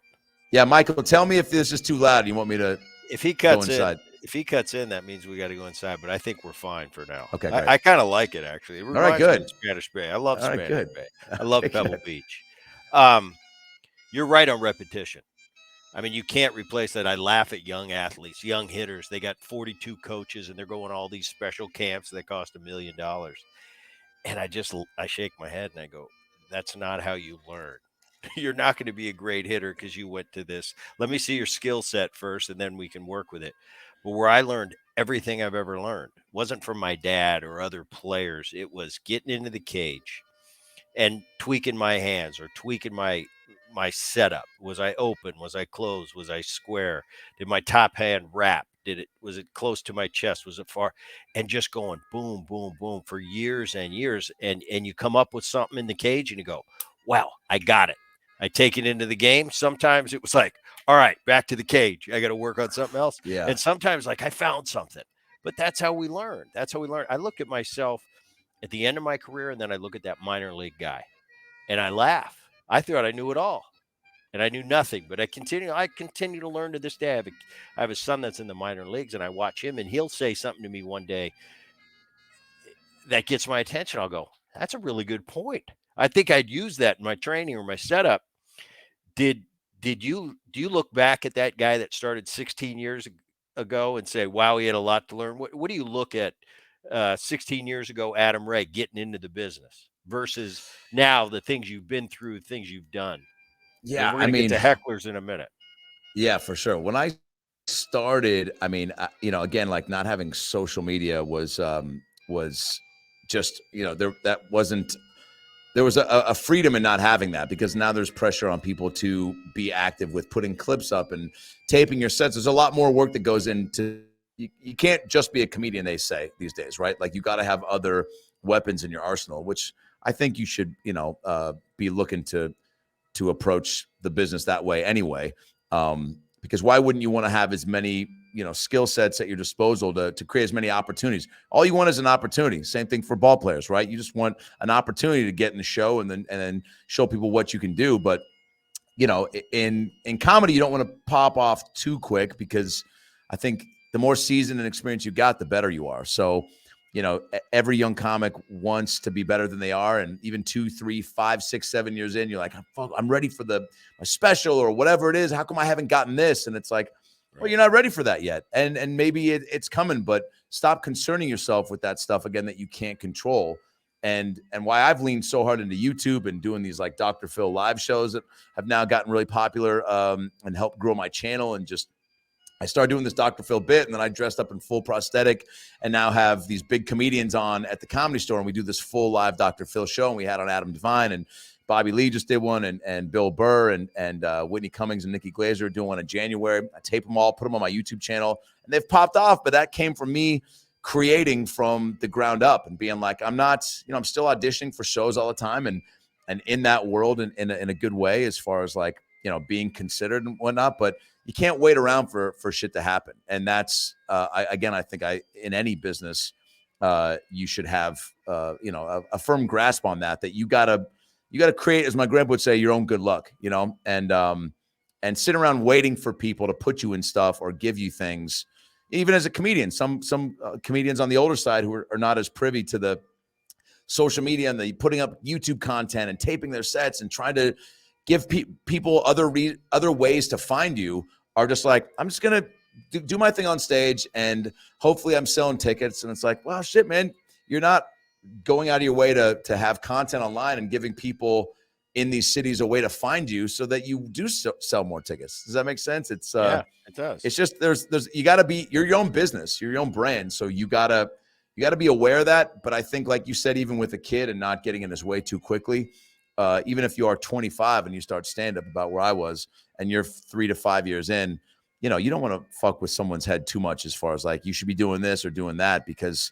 S2: Yeah, Michael, tell me if this is too loud. You want me to
S1: if he cuts
S2: go inside?
S1: If he cuts in, that means we got to go inside. But I think we're fine for now.
S2: Okay,
S1: I kind of like it, actually. It
S2: all right, good.
S1: Spanish Bay. I love Spanish Bay. I love Pebble
S2: good.
S1: Beach. You're right on repetition. I mean, you can't replace that. I laugh at young athletes, young hitters. They got 42 coaches, and they're going all these special camps that cost $1 million. And I shake my head and I go, that's not how you learn. You're not going to be a great hitter because you went to this. Let me see your skill set first, and then we can work with it. But where I learned everything I've ever learned wasn't from my dad or other players. It was getting into the cage and tweaking my hands or tweaking my setup. Was I open? Was I closed? Was I square? Did my top hand wrap? Was it close to my chest? Was it far? And just going boom, boom, boom for years and years. And you come up with something in the cage and you go, wow, I got it. I take it into the game. Sometimes it was like, all right, back to the cage. I got to work on something else.
S2: Yeah.
S1: And sometimes like I found something. But that's how we learn. That's how we learn. I look at myself at the end of my career, and then I look at that minor league guy and I laugh. I thought I knew it all, and I knew nothing, but I continue to learn to this day. I have a son that's in the minor leagues, and I watch him, and he'll say something to me one day that gets my attention. I'll go, that's a really good point. I think I'd use that in my training or my setup. Do you look back at that guy that started 16 years ago and say, wow, he had a lot to learn? What do you look at 16 years ago, Adam Ray, getting into the business versus now, the things you've been through, things you've done?
S2: Yeah,
S1: we're gonna get to hecklers in a minute.
S2: Yeah, for sure. When I started, I mean, again, like not having social media was just, there was a freedom in not having that, because now there's pressure on people to be active with putting clips up and taping your sets. There's a lot more work that goes into you can't just be a comedian, they say these days, right? Like you got to have other weapons in your arsenal, which I think you should, be looking to approach the business that way anyway. Because why wouldn't you want to have as many, skill sets at your disposal to create as many opportunities? All you want is an opportunity. Same thing for ball players, right? You just want an opportunity to get in the show and then show people what you can do. But in comedy, you don't want to pop off too quick because I think the more seasoned and experience you got, the better you are. So, every young comic wants to be better than they are, and even 2, 3, 5, 6, 7 years in, you're like, I'm ready for my special or whatever it is. How come I haven't gotten this? And it's like, well,
S1: Right.
S2: you're not ready for that yet, and maybe it's coming, but stop concerning yourself with that stuff again that you can't control. And why I've leaned so hard into YouTube and doing these like Dr. Phil live shows that have now gotten really popular, and helped grow my channel. And just I started doing this Dr. Phil bit, and then I dressed up in full prosthetic and now have these big comedians on at the Comedy Store, and we do this full live Dr. Phil show. And we had on Adam Devine, and Bobby Lee just did one, and Bill Burr, and Whitney Cummings and Nikki Glazer are doing one in January. I tape them all, put them on my YouTube channel, and they've popped off. But that came from me creating from the ground up and being like, I'm still auditioning for shows all the time, and in that world in a good way, as far as like, being considered and whatnot. But you can't wait around for shit to happen. And that's, I think in any business, you should have, a firm grasp on that you gotta create, as my grandpa would say, your own good luck, and sit around waiting for people to put you in stuff or give you things. Even as a comedian, some comedians on the older side who are not as privy to the social media and the putting up YouTube content and taping their sets and trying to give people other ways to find you, are just like, I'm just gonna do my thing on stage and hopefully I'm selling tickets. And it's like, well, shit, man, you're not going out of your way to have content online and giving people in these cities a way to find you so that you do sell more tickets. Does that make sense?
S1: Yeah, it does.
S2: It's just there's you got to be, you're your own business, you're your own brand, so you got to be aware of that. But I think, like you said, even with a kid and not getting in his way too quickly, even if you are 25 and you start stand up, about where I was, and you're 3 to 5 years in, you don't want to fuck with someone's head too much as far as like you should be doing this or doing that, because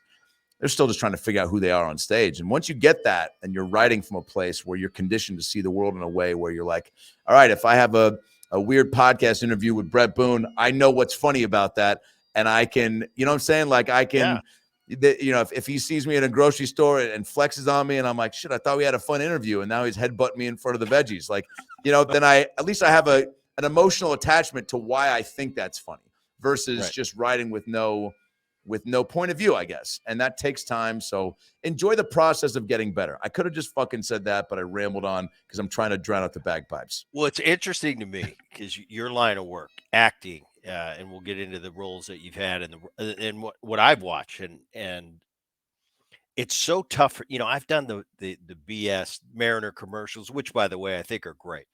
S2: they're still just trying to figure out who they are on stage. And once you get that and you're writing from a place where you're conditioned to see the world in a way where you're like, all right, if I have a weird podcast interview with Bret Boone, I know what's funny about that. And I can, you know what I'm saying? Like I
S1: Yeah.
S2: can, if he sees me in a grocery store and flexes on me and I'm like, shit, I thought we had a fun interview, and now he's headbutting me in front of the veggies. Like, then at least I have an emotional attachment to why I think that's funny versus
S1: Right.
S2: just writing with no point of view, I guess. And that takes time. So enjoy the process of getting better. I could have just fucking said that, but I rambled on because I'm trying to drown out the bagpipes.
S1: Well, it's interesting to me because your line of work, acting, and we'll get into the roles that you've had and what I've watched, and it's so tough. I've done the BS Mariner commercials, which by the way I think are great.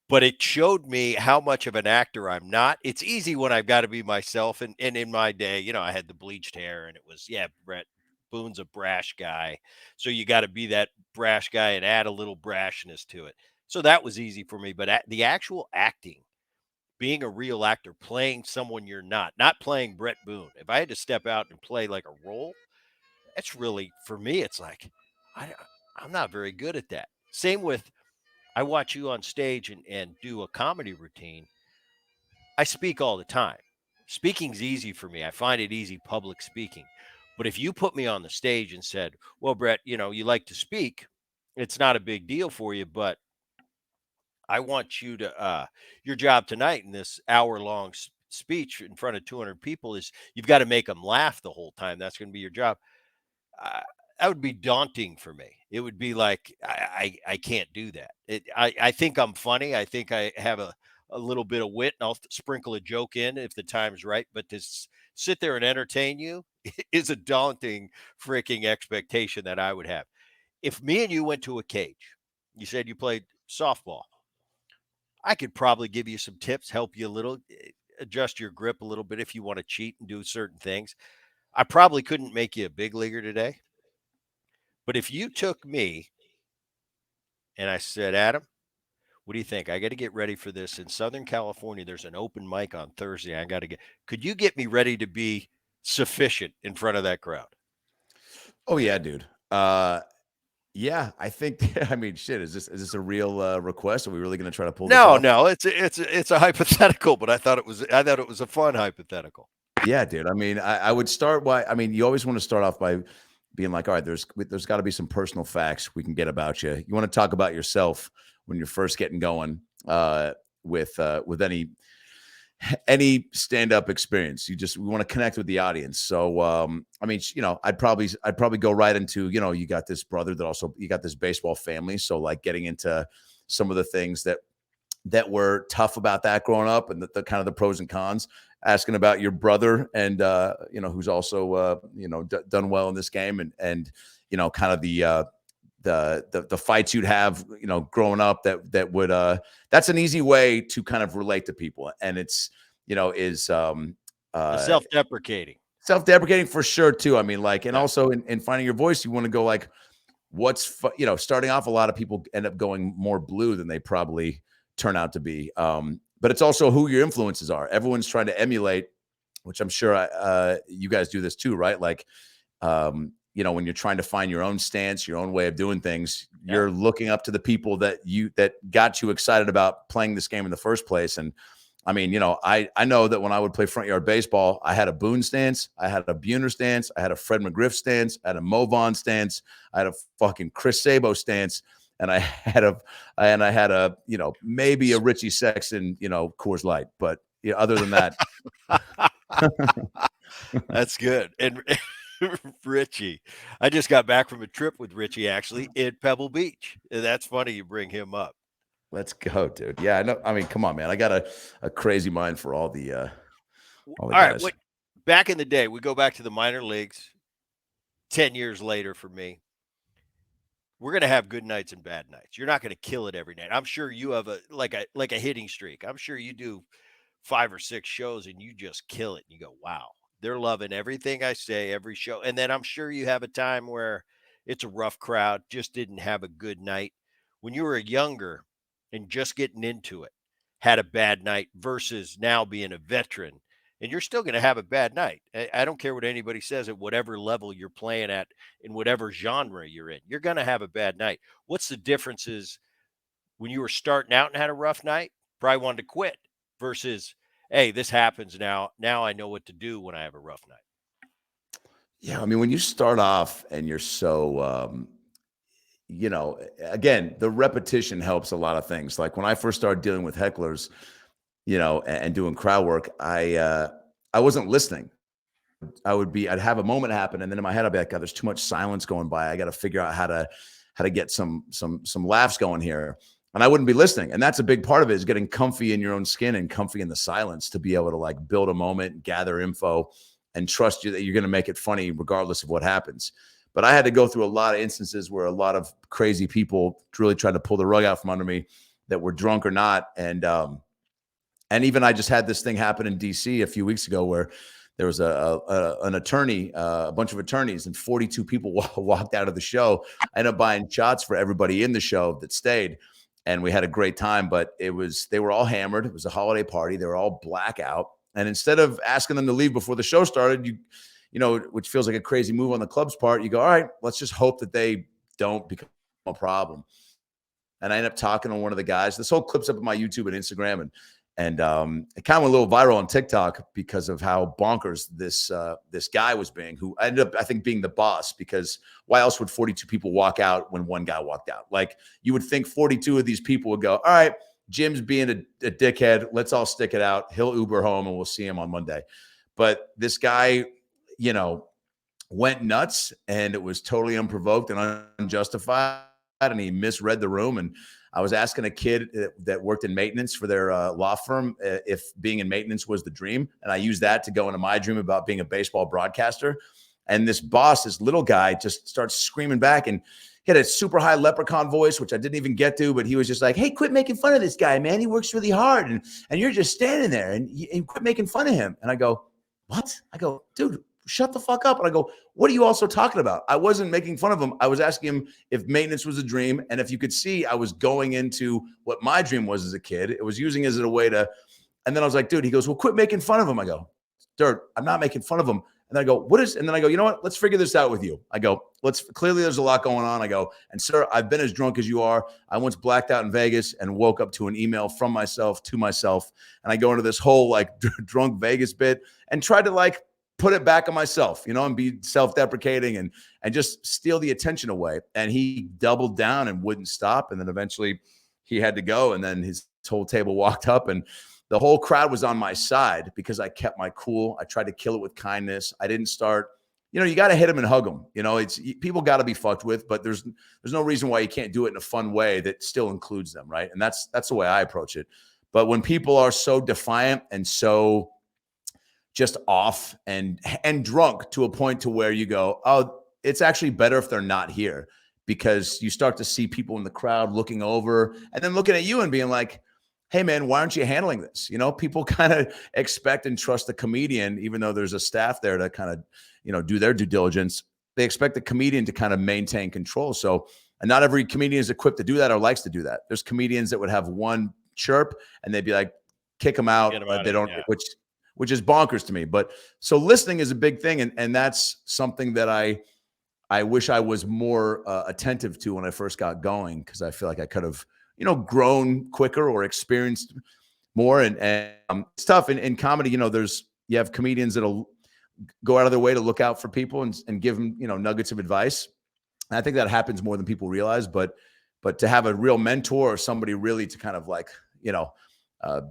S1: But it showed me how much of an actor I'm not. It's easy when I've got to be myself. And in my day, I had the bleached hair and it was, yeah, Brett Boone's a brash guy. So you got to be that brash guy and add a little brashness to it. So that was easy for me. But the actual acting, being a real actor, playing someone you're not playing Brett Boone. If I had to step out and play like a role, it's really, for me, it's like, I, I'm not very good at that. Same with, I watch you on stage and do a comedy routine. I speak all the time. Speaking's easy for me. I find it easy public speaking. But if you put me on the stage and said, "Well, Brett, you like to speak. It's not a big deal for you, but I want you to your job tonight in this hour-long speech in front of 200 people is you've got to make them laugh the whole time. That's going to be your job." uh, that would be daunting for me. It would be like I can't do that. I think I'm funny. I think I have a little bit of wit, and I'll sprinkle a joke in if the time's right. But to sit there and entertain you is a daunting freaking expectation that I would have. If me and you went to a cage, you said you played softball. I could probably give you some tips, help you a little, adjust your grip a little bit if you want to cheat and do certain things. I probably couldn't make you a big leaguer today. But if you took me and I said, Adam, What do you think? I got to get ready for this in Southern California. There's an open mic on Thursday. I got to get. Could you get me ready to be sufficient in front of that crowd?
S2: Oh yeah, dude. Yeah, I think. I mean, shit. Is this a real request? Are we really going to try to pull this
S1: No,
S2: off?
S1: no, it's a hypothetical, but I thought it was a fun hypothetical.
S2: Yeah, dude. I mean, I would start by. I mean, you always want to start off by being like, all right, there's got to be some personal facts we can get about you. You want to talk about yourself when you're first getting going with any stand-up experience. We want to connect with the audience. So I mean, I'd probably go right into, you got this brother that also you got this baseball family. So like getting into some of the things that were tough about that growing up, and the kind of the pros and cons, asking about your brother, and who's also done well in this game, and kind of the fights you'd have growing up, that would that's an easy way to kind of relate to people, and it's is
S1: The
S2: uh
S1: self-deprecating.
S2: self-deprecating for sure too. I mean, like, and
S1: Yeah.
S2: also in finding your voice, you want to go like, starting off, a lot of people end up going more blue than they probably turn out to be. But it's also who your influences are. Everyone's trying to emulate, which I'm sure you guys do this too, right? Like, when you're trying to find your own stance, your own way of doing things,
S1: Yeah.
S2: you're looking up to the people that got you excited about playing this game in the first place. And I mean, I know that when I would play front yard baseball, I had a Boone stance, I had a Buhner stance, I had a Fred McGriff stance, I had a Mo Vaughn stance, I had a fucking Chris Sabo stance, and I had a maybe a Richie Sexton Coors Light, but other than that.
S1: That's good. And Richie, I just got back from a trip with Richie actually in Pebble Beach. And that's funny you bring him up.
S2: Let's go, dude. Yeah, I know. I mean, come on, man. I got a crazy mind for all the
S1: All right,
S2: guys.
S1: what back in the day, we go back to the minor leagues 10 years later for me. We're going to have good nights and bad nights. You're not going to kill it every night. I'm sure you have a hitting streak. I'm sure you do 5 or 6 shows and you just kill it. And you go, wow, they're loving everything I say, every show. And then I'm sure you have a time where it's a rough crowd, just didn't have a good night. When you were younger and just getting into it, had a bad night versus now being a veteran, and you're still going to have a bad night. I don't care what anybody says at whatever level you're playing at, in whatever genre you're in, you're going to have a bad night. What's the differences when you were starting out and had a rough night, probably wanted to quit, versus, hey, this happens now. Now I know what to do when I have a rough night.
S2: Yeah, I mean, when you start off and you're so, again, the repetition helps a lot of things. Like when I first started dealing with hecklers, and doing crowd work, I wasn't listening. I'd have a moment happen, and then in my head I'd be like, God, there's too much silence going by. I got to figure out how to get some laughs going here. And I wouldn't be listening. And that's a big part of it, is getting comfy in your own skin and comfy in the silence, to be able to like build a moment, gather info, and trust you that you're going to make it funny regardless of what happens. But I had to go through a lot of instances where a lot of crazy people really tried to pull the rug out from under me, that were drunk or not. And even I just had this thing happen in DC a few weeks ago, where there was an attorney, a bunch of attorneys, and 42 people walked out of the show. I ended up buying shots for everybody in the show that stayed, and we had a great time. But they were all hammered. It was a holiday party. They were all blackout. And instead of asking them to leave before the show started, which feels like a crazy move on the club's part, you go, all right, let's just hope that they don't become a problem. And I ended up talking to one of the guys. This whole clip's up on my YouTube and Instagram, and it kind of went a little viral on TikTok because of how bonkers this guy was being, who ended up, I think, being the boss. Because why else would 42 people walk out when one guy walked out? Like, you would think 42 of these people would go, all right, Jim's being a dickhead. Let's all stick it out. He'll Uber home and we'll see him on Monday. But this guy, went nuts, and it was totally unprovoked and unjustified. And he misread the room. And I was asking a kid that worked in maintenance for their law firm if being in maintenance was the dream. And I used that to go into my dream about being a baseball broadcaster. And this boss, this little guy, just starts screaming back. And he had a super high leprechaun voice, which I didn't even get to, but he was just like, hey, quit making fun of this guy, man. He works really hard. And you're just standing there, and quit making fun of him. And I go, what? I go, dude, shut the fuck up. And I go, what are you also talking about? I wasn't making fun of him. I was asking him if maintenance was a dream. And if you could see, I was going into what my dream was as a kid. It was using it as a way to, and then I was like, dude, he goes, well, quit making fun of him. I go, Dirt, I'm not making fun of him. And then I go, and then I go, you know what? Let's figure this out with you. I go, clearly there's a lot going on. I go, and sir, I've been as drunk as you are. I once blacked out in Vegas and woke up to an email from myself to myself. And I go into this whole like drunk Vegas bit and tried to like put it back on myself, and be self-deprecating and just steal the attention away. And he doubled down and wouldn't stop. And then eventually he had to go. And then his whole table walked up and the whole crowd was on my side because I kept my cool. I tried to kill it with kindness. I didn't start, you got to hit them and hug them. It's people got to be fucked with, but there's no reason why you can't do it in a fun way that still includes them, right? And that's the way I approach it. But when people are so defiant and so just off and drunk to a point to where you go, oh, it's actually better if they're not here, because you start to see people in the crowd looking over and then looking at you and being like, hey man, why aren't you handling this? People kind of expect and trust the comedian, even though there's a staff there to kind of, do their due diligence. They expect the comedian to kind of maintain control. So, and not every comedian is equipped to do that or likes to do that. There's comedians that would have one chirp and they'd be like, kick them out. They don't, which is bonkers to me. But so listening is a big thing. And that's something that I wish I was more attentive to when I first got going, because I feel like I could have, grown quicker or experienced more. And it's tough in comedy. You have comedians that'll go out of their way to look out for people and give them, nuggets of advice. And I think that happens more than people realize, but to have a real mentor or somebody really to kind of like,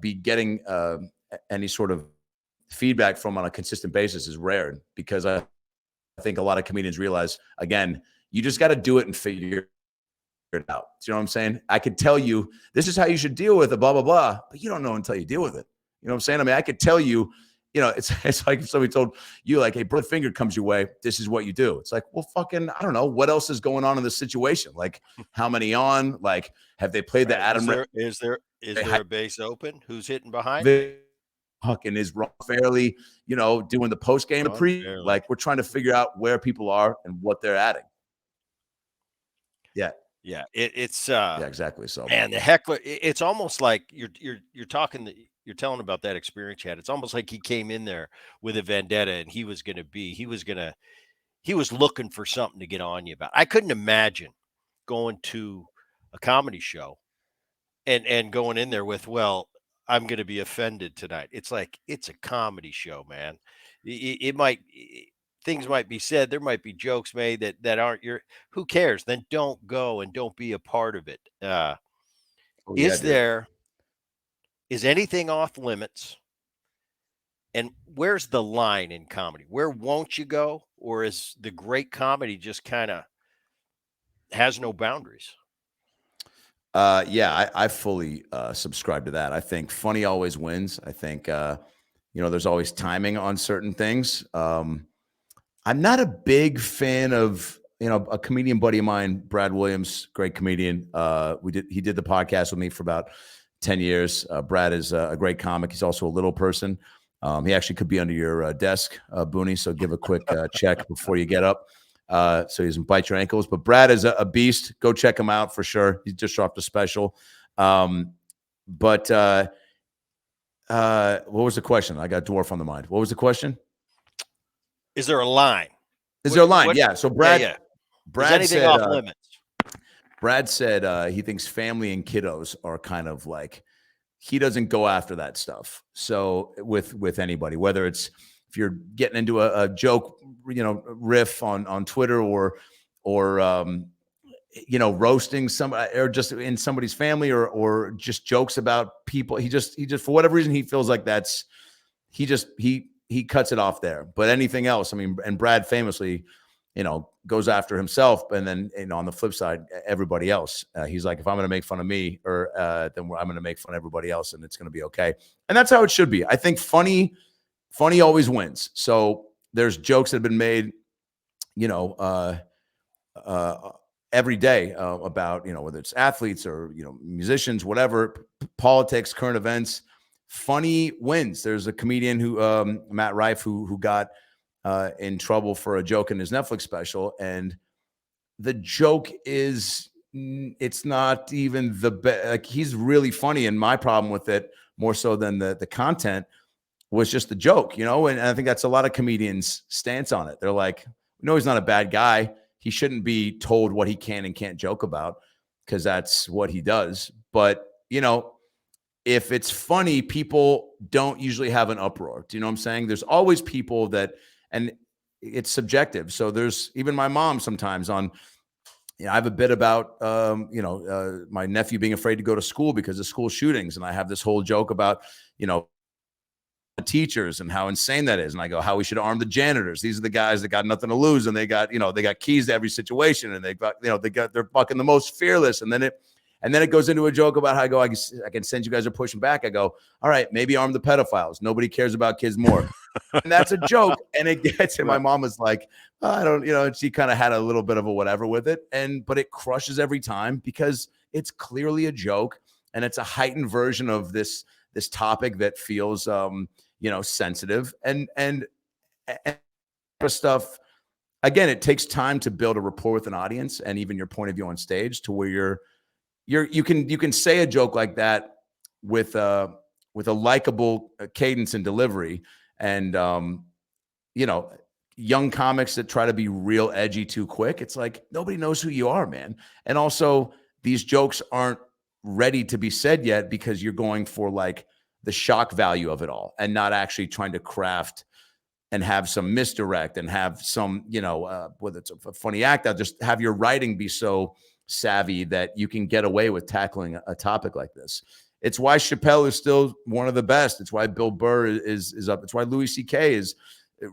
S2: be getting any sort of feedback from on a consistent basis is rare, because I think a lot of comedians realize, again, you just got to do it and figure it out. Do you know what I'm saying? I could tell you, this is how you should deal with it, blah, blah, blah, but you don't know until you deal with it. You know what I'm saying? I mean, I could tell you, it's like if somebody told you like, hey, blood finger comes your way, this is what you do. It's like, well, fucking, I don't know. What else is going on in this situation? Like how many on, like, have they played the Adam?
S1: Is there a base open? Who's hitting behind?
S2: Fucking is Ron fairly, doing the post game like we're trying to figure out where people are and what they're adding. Yeah.
S1: Yeah. It's
S2: yeah, exactly. So,
S1: and the heckler, it's almost like you're talking, you're telling about that experience you had. It's almost like he came in there with a vendetta and he was looking for something to get on you about. I couldn't imagine going to a comedy show and going in there with, well, I'm going to be offended tonight. It's like, it's a comedy show, man. Things might be said. There might be jokes made that aren't who cares? Then don't go and don't be a part of it. Is anything off limits? And where's the line in comedy? Where won't you go? Or is the great comedy just kind of has no boundaries?
S2: Yeah, I fully subscribe to that. I think funny always wins. I think, there's always timing on certain things. I'm not a big fan of, a comedian buddy of mine, Brad Williams, great comedian. He did the podcast with me for about 10 years. Brad is a great comic. He's also a little person. He actually could be under your desk, Booney. So give a quick check before you get up. So he doesn't bite your ankles. But Brad is a beast. Go check him out for sure. He's just dropped a special. What was the question? I got dwarf on the mind. What was the question?
S1: Is there a line?
S2: Is there a line? Yeah. So Brad,
S1: yeah.
S2: Brad
S1: anything
S2: said,
S1: off limits?
S2: Brad said he thinks family and kiddos are kind of like, he doesn't go after that stuff. So with anybody, whether it's if you're getting into a joke, riff on Twitter or roasting somebody or just in somebody's family or just jokes about people. He just for whatever reason, he feels like he cuts it off there. But anything else, I mean, and Brad famously, goes after himself. And then, on the flip side, everybody else, he's like, if I'm going to make fun of me then I'm going to make fun of everybody else and it's going to be okay. And that's how it should be. I think funny always wins. So there's jokes that have been made, every day about, whether it's athletes or, musicians, whatever, politics, current events. Funny wins. There's a comedian who, Matt Rife, who got in trouble for a joke in his Netflix special, and the joke is it's not even the best. Like, he's really funny, and my problem with it, more so than the content, was just the joke, and I think that's a lot of comedians' stance on it. They're like, no, he's not a bad guy. He shouldn't be told what he can and can't joke about, because that's what he does. But, if it's funny, people don't usually have an uproar. Do you know what I'm saying? There's always people that, and it's subjective. So there's even my mom sometimes on, I have a bit about, my nephew being afraid to go to school because of school shootings. And I have this whole joke about, teachers and how insane that is. And I go, how we should arm the janitors. These are the guys that got nothing to lose, and they got keys to every situation, and they're fucking the most fearless. And then it goes into a joke about how I go, I can sense you guys are pushing back. I go, all right, maybe arm the pedophiles. Nobody cares about kids more. And that's a joke. And it gets, and my mom was like, oh, I don't, she kind of had a little bit of a whatever with it. But it crushes every time because it's clearly a joke, and it's a heightened version of this topic that feels, sensitive and stuff. Again, it takes time to build a rapport with an audience, and even your point of view on stage, to where you can say a joke like that with a likable cadence and delivery. And young comics that try to be real edgy too quick, it's like, nobody knows who you are, man. And also, these jokes aren't ready to be said yet, because you're going for like the shock value of it all, and not actually trying to craft and have some misdirect and have some, whether it's a funny act, I'll just have your writing be so savvy that you can get away with tackling a topic like this. It's why Chappelle is still one of the best. It's why Bill Burr is up. It's why Louis C.K. is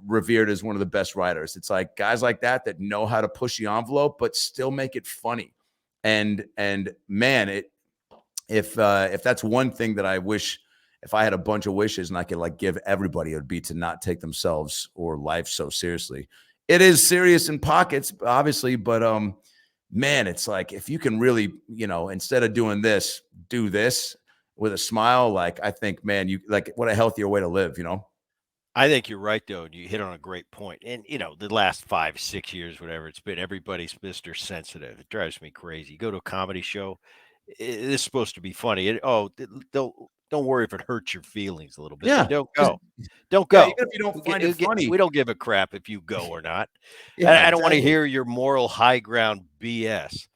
S2: revered as one of the best writers. It's like guys like that know how to push the envelope, but still make it funny. And man, if that's one thing that I wish, if I had a bunch of wishes and I could like give everybody, it would be to not take themselves or life so seriously. It is serious in pockets, obviously, but man, it's like, if you can really, instead of doing this, do this with a smile. Like, I think, man, what a healthier way to live,
S1: I think you're right, though, and you hit on a great point. And the last 5, 6 years, whatever it's been, everybody's Mr. Sensitive. It drives me crazy. You go to a comedy show, it's supposed to be funny. Don't worry if it hurts your feelings a little bit. Then
S2: Yeah.
S1: don't go. Don't
S2: Yeah. Even
S1: go.
S2: if you don't find it
S1: We
S2: funny.
S1: don't give a crap if you go or not.
S2: Yeah,
S1: I don't want to
S2: exactly.
S1: hear your moral high ground BS.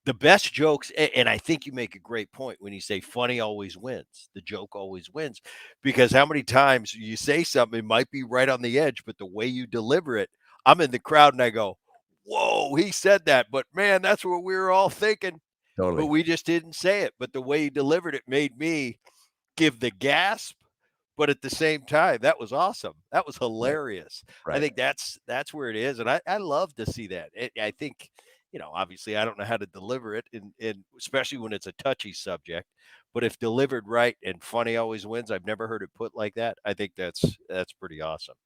S1: The best jokes, and I think you make a great point when you say funny always wins. The joke always wins, because how many times you say something, it might be right on the edge, but the way you deliver it, I'm in the crowd and I go, whoa, he said that, but man, that's what we were all thinking, but
S2: Totally.
S1: we just didn't say it. But the way he delivered it made me give the gasp, but at the same time, that was awesome. That was
S2: Right.
S1: hilarious. I
S2: Right.
S1: think that's where it is, and I love to see that. I think, obviously, I don't know how to deliver it, and especially when it's a touchy subject. But if delivered right and funny always wins, I've never heard it put like that. I think that's pretty awesome.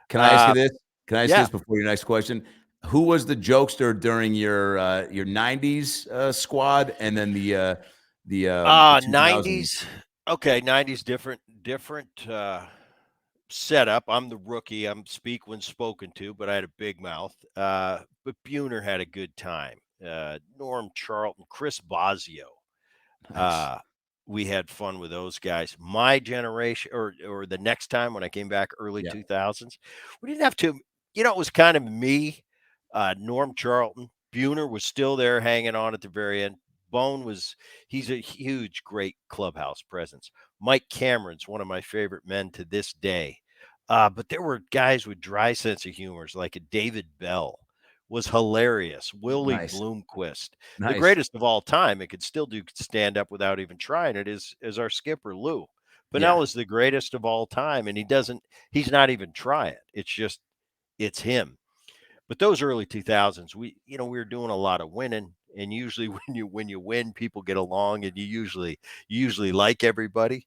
S2: Can I ask you
S1: Uh,
S2: this? Can I ask you
S1: yeah,
S2: this before your next question? Who was the jokester during your 90s squad, and then the 2000s?
S1: 90s. Okay, 90s different setup. I'm the rookie. I'm speak when spoken to, but I had a big mouth. But Buhner had a good time. Norm Charlton, Chris Bosio.
S2: Nice.
S1: Uh, we had fun with those guys. My generation, or the next time when I came back, early
S2: Yeah.
S1: 2000s, we didn't have to. It was kind of me, Norm Charlton. Buhner was still there, hanging on at the very end. He's a huge, great clubhouse presence. Mike Cameron's one of my favorite men to this day. But there were guys with dry sense of humors, like a David Bell was hilarious. Willie
S2: Nice.
S1: Bloomquist, the
S2: Nice.
S1: greatest of all time, and could still do stand up without even trying it, is our skipper Lou.
S2: Yeah.
S1: Pinnell is the greatest of all time, and he's not even trying. It's him. But those early 2000s, we were doing a lot of winning, and usually when you win, people get along, and you usually like everybody.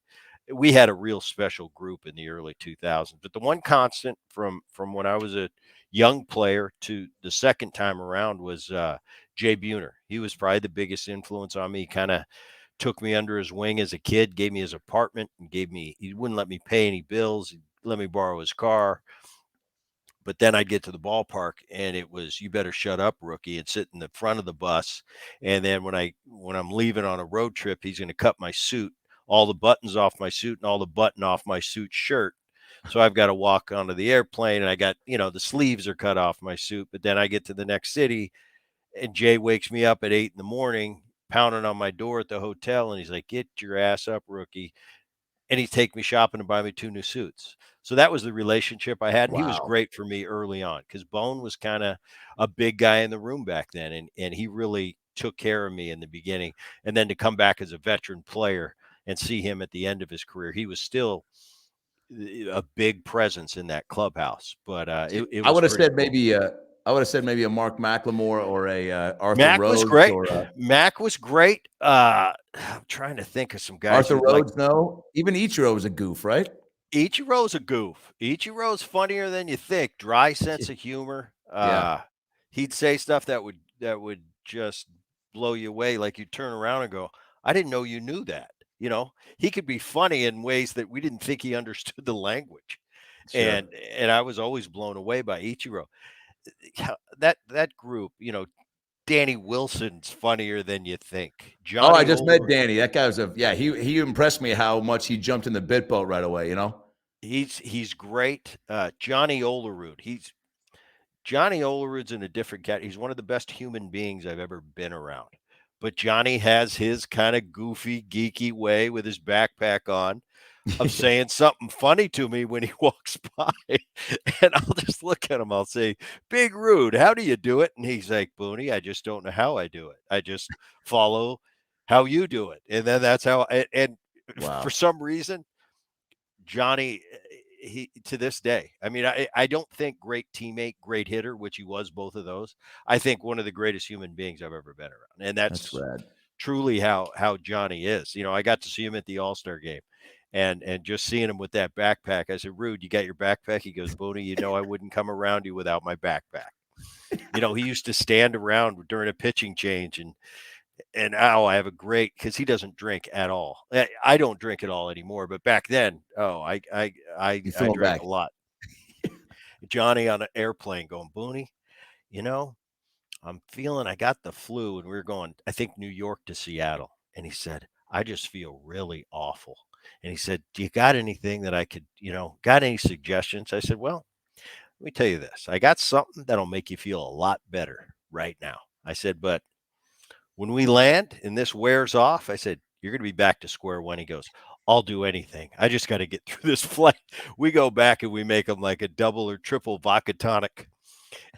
S1: We had a real special group in the early 2000s. But the one constant from when I was a young player to the second time around was Jay Buhner. He was probably the biggest influence on me. Kind of took me under his wing as a kid, gave me his apartment, and he wouldn't let me pay any bills. He let me borrow his car, But then I'd get to the ballpark and it was, "You better shut up, rookie," and sit in the front of the bus. And then when I'm leaving on a road trip, he's going to cut my suit, all the buttons off my suit and all the button off my suit shirt. So I've got to walk onto the airplane and I got, the sleeves are cut off my suit. But then I get to the next city and Jay wakes me up at 8 in the morning, pounding on my door at the hotel. And he's like, "Get your ass up, rookie." And he'd take me shopping and buy me 2 new suits. So that was the relationship I had, and he was
S2: Wow.
S1: great for me early on because Bone was kinda a big guy in the room back then, and he really took care of me in the beginning, and then to come back as a veteran player and see him at the end of his career, he was still a big presence in that clubhouse, but,
S2: See,
S1: it
S2: I
S1: was
S2: would have
S1: pretty
S2: said
S1: cool.
S2: maybe I would have said maybe a Mark McLemore or a Arthur
S1: Mac was
S2: Rhodes
S1: great.
S2: or
S1: Mac was great. I'm trying to think of some guys
S2: Arthur
S1: who like
S2: Rhodes. No, even Ichiro was a goof, right?
S1: Ichiro's a goof. Ichiro's funnier than you think. Dry sense of humor.
S2: Yeah,
S1: He'd say stuff that would just blow you away. Like you turn around and go, "I didn't know you knew that." He could be funny in ways that we didn't think he understood the language.
S2: sure.
S1: And I was always blown away by Ichiro. That group, Danny Wilson's funnier than you think.
S2: Oh, I
S1: Johnny
S2: just met
S1: Oler,
S2: Danny. That guy was a yeah. He impressed me how much he jumped in the bit boat right away. You know.
S1: he's great. Johnny Olerud, Johnny Olerud's in a different cat. He's one of the best human beings I've ever been around. But Johnny has his kind of goofy, geeky way with his backpack on of saying something funny to me when he walks by. And I'll just look at him. I'll say, "Big Rude, how do you do it?" And he's like, "Booney, I just don't know how I do it. I just follow how you do it." And then that's how, and for
S2: Wow,
S1: some reason, Johnny, he to this day, I mean, I don't think great teammate, great hitter, which he was both of those. I think one of the greatest human beings I've ever been around, and
S2: that's
S1: that's
S2: rad.
S1: truly how Johnny is. I got to see him at the All-Star game, and just seeing him with that backpack, I said, "Rude, you got your backpack?" He goes, "Booney, I wouldn't come around you without my backpack." He used to stand around during a pitching change and now I have a great because he doesn't drink at all. I don't drink at all anymore, but back then, oh,
S2: You
S1: I
S2: throw him
S1: drank
S2: back.
S1: a lot. Johnny on an airplane going, "Booney, you know, I'm feeling I got the flu," and we were going, I think New York to Seattle, and he said, "I just feel really awful." And he said, "Do you got anything that I could, got any suggestions?" I said, "Well, let me tell you this. I got something that'll make you feel a lot better right now." I said, "But when we land and this wears off," I said, "you're going to be back to square one." He goes, "I'll do anything. I just got to get through this flight." We go back and we make him like a double or triple vodka tonic.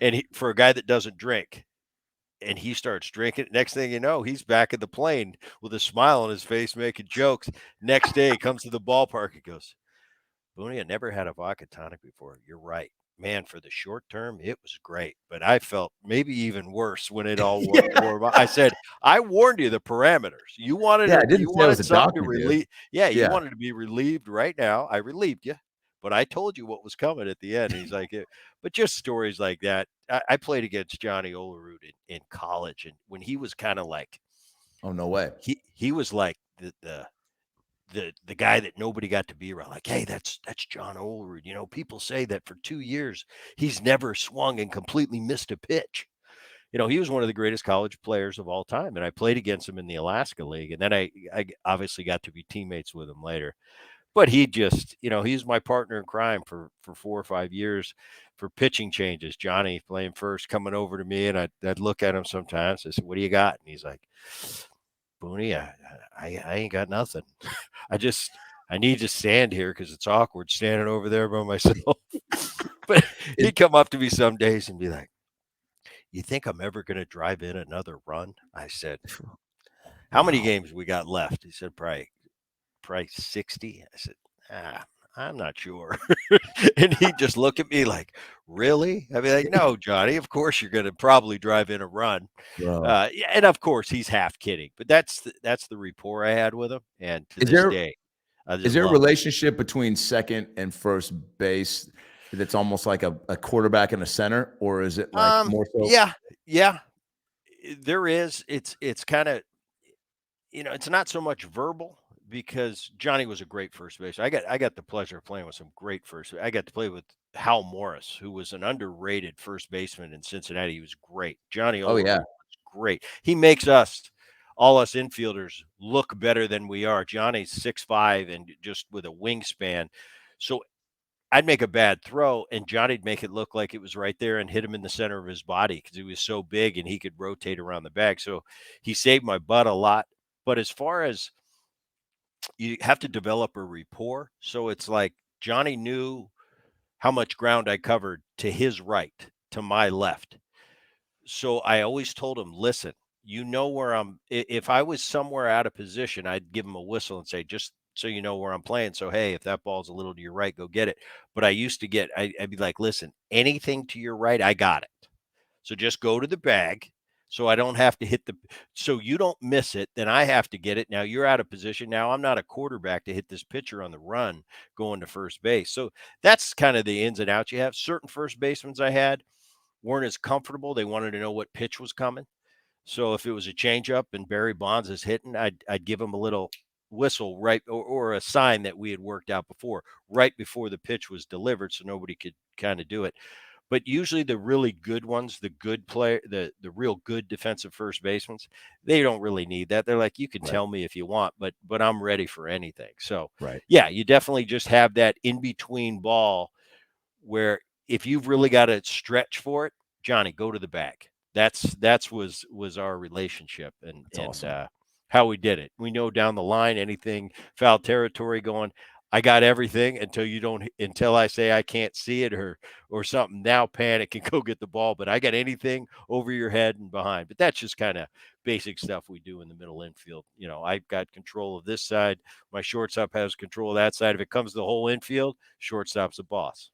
S1: And for a guy that doesn't drink, and he starts drinking. Next thing you know, he's back in the plane with a smile on his face, making jokes. Next day, he comes to the ballpark. He goes, "Booney, I never had a vodka tonic before. You're right. Man, for the short term, it was great. But I felt maybe even worse when it all
S2: Yeah,
S1: wore off." I said, "I warned you the parameters.
S2: yeah. I
S1: You
S2: didn't say I was
S1: wanted
S2: a
S1: something to
S2: doctor, dude.
S1: relieve. Yeah, you
S2: Yeah.
S1: wanted to be relieved right now. I relieved you. But I told you what was coming at the end." And he's like, but just stories like that. I played against Johnny Olerud in college. And when he was kind of like,
S2: Oh, no way.
S1: he was like the guy that nobody got to be around. Like, "Hey, that's John Olerud. People say that for 2 years he's never swung and completely missed a pitch." He was one of the greatest college players of all time, and I played against him in the Alaska League, and then I obviously got to be teammates with him later. But he just, he's my partner in crime for 4 or 5 years for pitching changes. Johnny playing first, coming over to me, and I'd look at him sometimes. I said, "What do you got?" And he's like, "Booney, I ain't got nothing. I need to stand here because it's awkward standing over there by myself." But
S2: Is
S1: he'd come up to me some days and be like, "You think I'm ever going to drive in another run?" I said, "How many
S2: wow.
S1: games we got left?" He said, Probably 60. I said, I'm not sure." And he'd just look at me like, "Really?" I'd be like, "No, Johnny, of course you're going to probably drive in a run."
S2: Bro.
S1: Yeah, and of course he's half kidding, but that's the rapport I had with him. And to
S2: Is
S1: this
S2: there
S1: day, I
S2: is
S1: just
S2: there a
S1: love him.
S2: relationship between second and first base that's almost like a quarterback and a center, or is it like more so
S1: Yeah, yeah, there is. It's kind of, it's not so much verbal because Johnny was a great first base. I got the pleasure of playing with some great first. I got to play with Hal Morris, who was an underrated first baseman in Cincinnati. He was great. Johnny
S2: Oh,
S1: Olerud
S2: yeah.
S1: was great. He makes us, all us infielders, look better than we are. Johnny's 6'5" and just with a wingspan. So I'd make a bad throw, and Johnny'd make it look like it was right there and hit him in the center of his body because he was so big and he could rotate around the bag. So he saved my butt a lot. But as far as you have to develop a rapport, so it's like Johnny knew how much ground I covered to his right, to my left. So I always told him, listen, you know where if I was somewhere out of position, I'd give him a whistle and say, just so you know where I'm playing. So, hey, if that ball's a little to your right, go get it. But I used to I'd be like, listen, anything to your right, I got it. So just go to the bag. So I don't have to so you don't miss it. Then I have to get it. Now you're out of position. Now I'm not a quarterback to hit this pitcher on the run going to first base. So that's kind of the ins and outs you have. Certain first basemen I had weren't as comfortable. They wanted to know what pitch was coming. So if it was a changeup and Barry Bonds is hitting, I'd give him a little whistle right or a sign that we had worked out before, right before the pitch was delivered, so nobody could kind of do it. But usually the really good ones, the good player, the real good defensive first basemen, they don't really need that. They're like, you can
S2: Right.
S1: tell me if you want, but I'm ready for anything. So
S2: Right.
S1: yeah, you definitely just have that in between ball where if you've really got to stretch for it, Johnny, go to the bag. That's was our relationship
S2: That's awesome.
S1: how we did it. We know down the line anything foul territory going. I got everything until I say I can't see it or something. Now panic and go get the ball. But I got anything over your head and behind. But that's just kind of basic stuff we do in the middle infield. I've got control of this side. My shortstop has control of that side. If it comes to the whole infield, shortstop's the boss.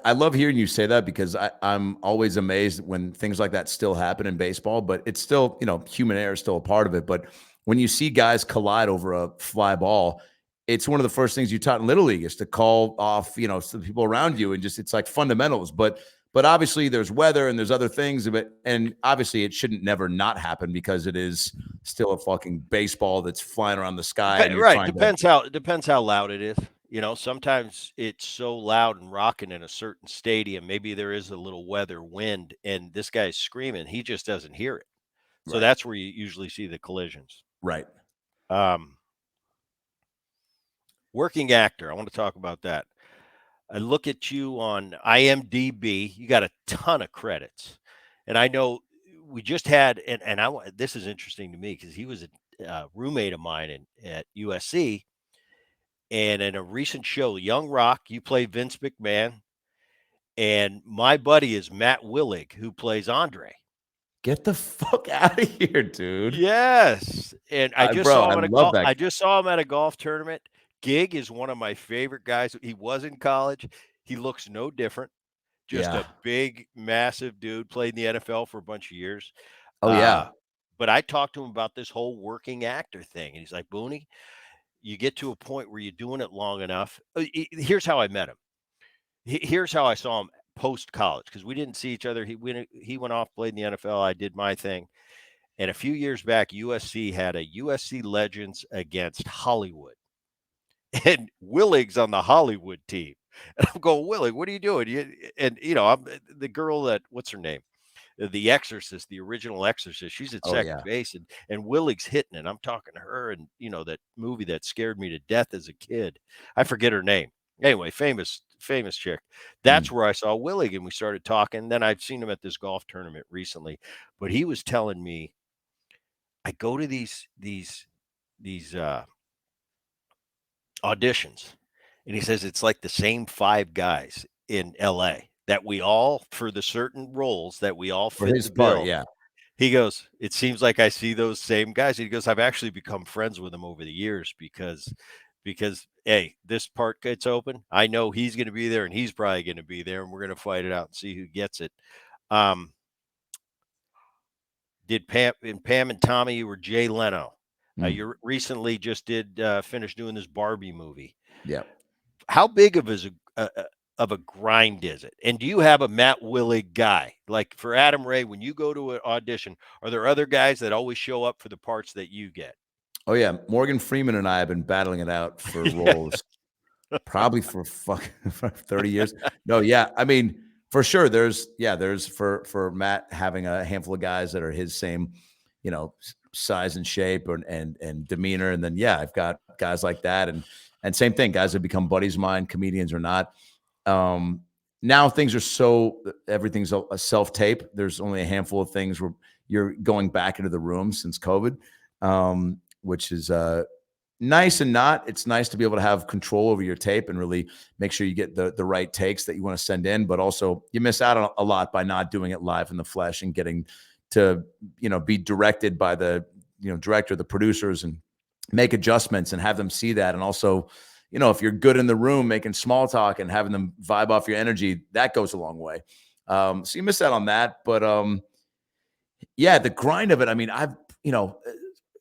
S2: I love hearing you say that because I'm always amazed when things like that still happen in baseball, but it's still, human error is still a part of it. But when you see guys collide over a fly ball, it's one of the first things you taught in Little League is to call off, some people around you and just it's like fundamentals. But obviously there's weather and there's other things, and obviously it shouldn't never not happen because it is still a fucking baseball that's flying around the sky and you're
S1: Right.
S2: trying to
S1: Depends how loud it is. Sometimes it's so loud and rocking in a certain stadium. Maybe there is a little weather wind and this guy's screaming. He just doesn't hear it. So
S2: right,
S1: that's where you usually see the collisions.
S2: right.
S1: Um, Working actor. I want to talk about that. I look at you on IMDb. You got a ton of credits, and I know we just had. This is interesting to me because he was a roommate of mine at USC. And in a recent show, Young Rock, you play Vince McMahon, and my buddy is Matt Willig, who plays Andre.
S2: Get the fuck out of here, dude.
S1: Yes, and I just
S2: Bro,
S1: saw
S2: I
S1: him at a
S2: love
S1: golf.
S2: that.
S1: I just saw him at a golf tournament. Gig is one of my favorite guys. He was in college. He looks no different. Just
S2: Yeah.
S1: a big, massive dude. Played in the NFL for a bunch of years.
S2: Oh,
S1: Uh,
S2: yeah.
S1: but I talked to him about this whole working actor thing, and he's like, "Booney, you get to a point where you're doing it long enough." Here's how I met him. Here's how I saw him post college because we didn't see each other. He went off, played in the NFL. I did my thing. And a few years back, USC had a USC Legends against Hollywood, and Willig's on the Hollywood team. And I'm going, Willig, what are you doing? I'm the girl that what's her name? The Exorcist, the original Exorcist. She's at
S2: Oh,
S1: second
S2: yeah.
S1: base, and Willig's hitting it. I'm talking to her, and that movie that scared me to death as a kid. I forget her name. Anyway, famous chick.
S2: Mm.
S1: That's where I saw Willig, and we started talking. Then I've seen him at this golf tournament recently, but he was telling me I go to these auditions, and he says it's like the same five guys in LA that we all for the certain roles that we all
S2: For
S1: fit
S2: his
S1: the
S2: part,
S1: bill.
S2: yeah.
S1: He goes, "It seems like I see those same guys." He goes, "I've actually become friends with them over the years because hey, this part gets open. I know he's going to be there, and he's probably going to be there, and we're going to fight it out and see who gets it." Um, did Pam and Tommy? You were Jay Leno.
S2: Mm.
S1: You recently just did finish doing this Barbie movie.
S2: Yeah.
S1: How big of a grind is it? And do you have a Matt Willig guy like for Adam Ray? When you go to an audition, are there other guys that always show up for the parts that you get?
S2: Oh, yeah. Morgan Freeman and I have been battling it out for
S1: Yeah.
S2: roles. Probably for fucking for 30 years. No, yeah. I mean, for sure, there's for Matt having a handful of guys that are his same, size and shape and demeanor. And then yeah, I've got guys like that. And same thing, guys that become buddies of mine, comedians or not. Um, Now things are everything's a self-tape. There's only a handful of things where you're going back into the room since COVID, which is nice and not. It's nice to be able to have control over your tape and really make sure you get the right takes that you want to send in, but also you miss out on a lot by not doing it live in the flesh and getting to be directed by the director, the producers, and make adjustments and have them see that. And also, if you're good in the room making small talk and having them vibe off your energy, that goes a long way. So you miss out on that. But yeah, the grind of it. I mean, I've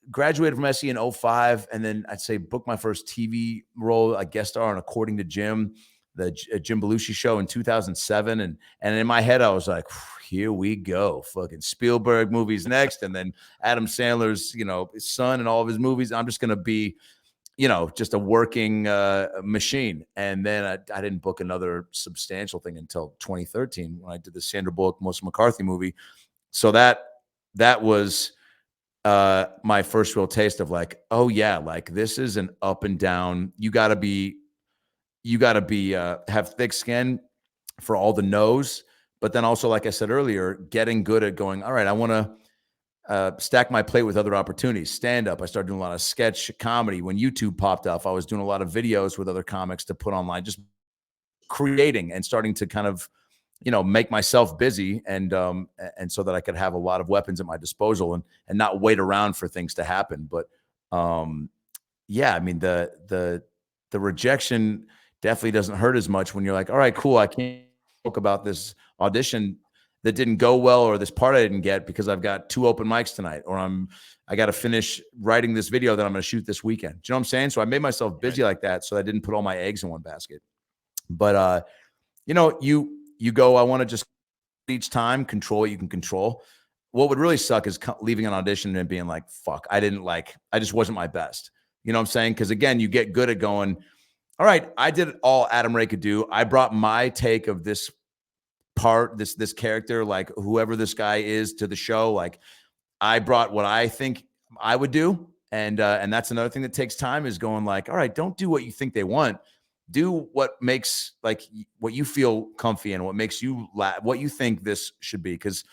S2: graduated from SE in '05, and then I'd say booked my first TV role, I guest star on According to Jim, the Jim Belushi show in 2007. And in my head, I was like, here we go. Fucking Spielberg movies next. And then Adam Sandler's, his son and all of his movies. I'm just going to be, just a working machine. And then I didn't book another substantial thing until 2013 when I did the Sandra Bullock, Melissa McCarthy movie. So that was my first real taste of like, oh yeah, like this is an up and down. You gotta be have thick skin for all the no's, but then also, like I said earlier, getting good at going, all right, I want to stack my plate with other opportunities. Stand up. I started doing a lot of sketch comedy. When YouTube popped up, I was doing a lot of videos with other comics to put online, just creating and starting to kind of, make myself busy and so that I could have a lot of weapons at my disposal and not wait around for things to happen. But yeah, I mean, the rejection definitely doesn't hurt as much when you're like, all right, cool. I can't talk about this audition that didn't go well, or this part I didn't get because I've got 2 open mics tonight, or I got to finish writing this video that I'm going to shoot this weekend. Do you know what I'm saying? So I made myself busy like that, so I didn't put all my eggs in one basket. But you go, I want to just each time control what you can control. What would really suck is leaving an audition and being like, fuck, I just wasn't my best. You know what I'm saying? Because again, you get good at going, all right, I did all Adam Ray could do. I brought my take of this part, this character, like whoever this guy is, to the show. Like I brought what I think I would do. And that's another thing that takes time, is going like, all right, don't do what you think they want. Do what makes, like, what you feel comfy in, what makes you what you think this should be. Because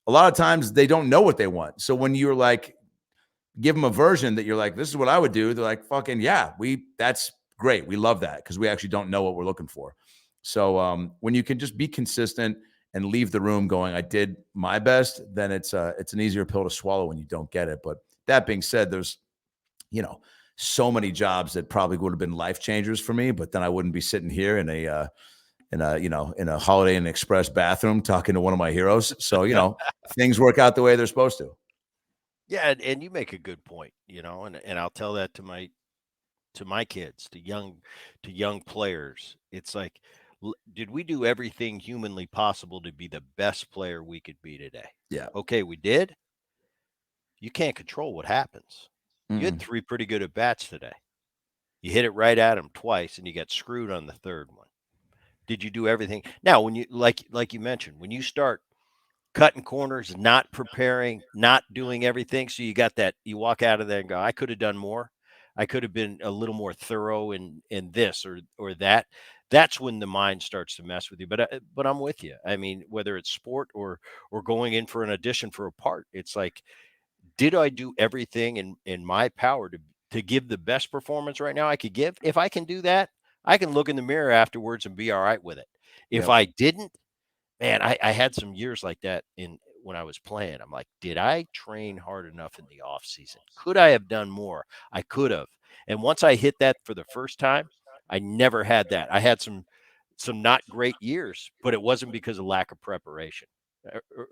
S2: a lot of times they don't know what they want. So when you're like, give them a version that you're like, this is what I would do, they're like, fucking yeah, that's great. We love that, because we actually don't know what we're looking for. So when you can just be consistent and leave the room going, I did my best, then it's an easier pill to swallow when you don't get it. But that being said, there's, so many jobs that probably would have been life changers for me, but then I wouldn't be sitting here in a Holiday Inn Express bathroom talking to one of my heroes. So, things work out the way they're supposed to.
S1: Yeah, and you make a good point, and I'll tell that to my kids, to young players. It's like, did we do everything humanly possible to be the best player we could be today?
S2: Yeah.
S1: Okay, we did. You can't control what happens. You had
S2: Mm-mm.
S1: 3 pretty good at bats today. You hit it right at him twice, and you got screwed on the third one. Did you do everything? Now, when you like you mentioned, when you start cutting corners, not preparing, not doing everything, so you walk out of there and go, I could have done more. I could have been a little more thorough in this or that. That's when the mind starts to mess with you. But I'm with you. I mean, whether it's sport or going in for an audition for a part, it's like, did I do everything in my power to give the best performance right now I could give? If I can do that, I can look in the mirror afterwards and be all right with it. If
S2: Yep.
S1: I didn't, man, I had some years like that in when I was playing. I'm like, did I train hard enough in the off season? Could I have done more? I could have. And once I hit that for the first time, I never had that. I had some not great years, but it wasn't because of lack of preparation.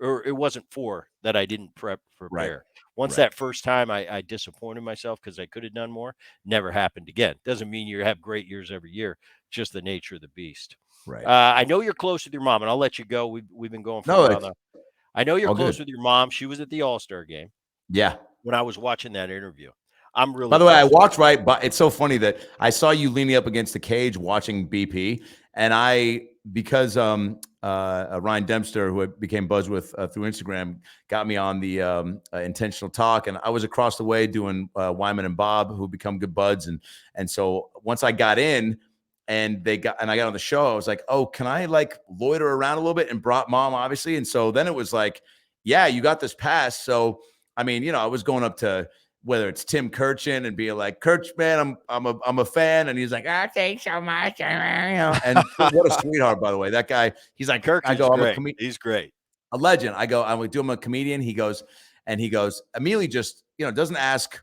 S1: Or it wasn't for that I didn't
S2: Right.
S1: prepare. Once
S2: Right.
S1: that first time I disappointed myself because I could have done more, never happened again. Doesn't mean you have great years every year, just the nature of the beast.
S2: Right.
S1: I know you're close with your mom, and I'll let you go. We've been going for a
S2: No,
S1: while
S2: it's
S1: now. I know you're
S2: all
S1: close
S2: good.
S1: with your mom. She was at the All-Star game
S2: Yeah.
S1: when I was watching that interview. I'm
S2: By
S1: really
S2: the way, I
S1: close with
S2: walked right by. It's so funny that I saw you leaning up against the cage watching BP, and because Ryan Dempster, who I became buds with through Instagram, got me on the intentional talk, and I was across the way doing Wyman and Bob, who become good buds, and so once I got in. And I got on the show. I was like, "Oh, can I like loiter around a little bit?" And brought mom, obviously. And so then it was like, "Yeah, you got this pass." So I mean, I was going up to whether it's Tim Kirchin and being like, "Kirch, man, I'm a fan," and he's like, "Ah, thanks so much," and what a
S1: it.
S2: sweetheart, by the way. That guy, he's like,
S1: Kirk
S2: I
S1: is
S2: go, "I'm
S1: great. He's great.
S2: a legend." I go, "I'm like, do I'm a comedian." He goes immediately, just doesn't ask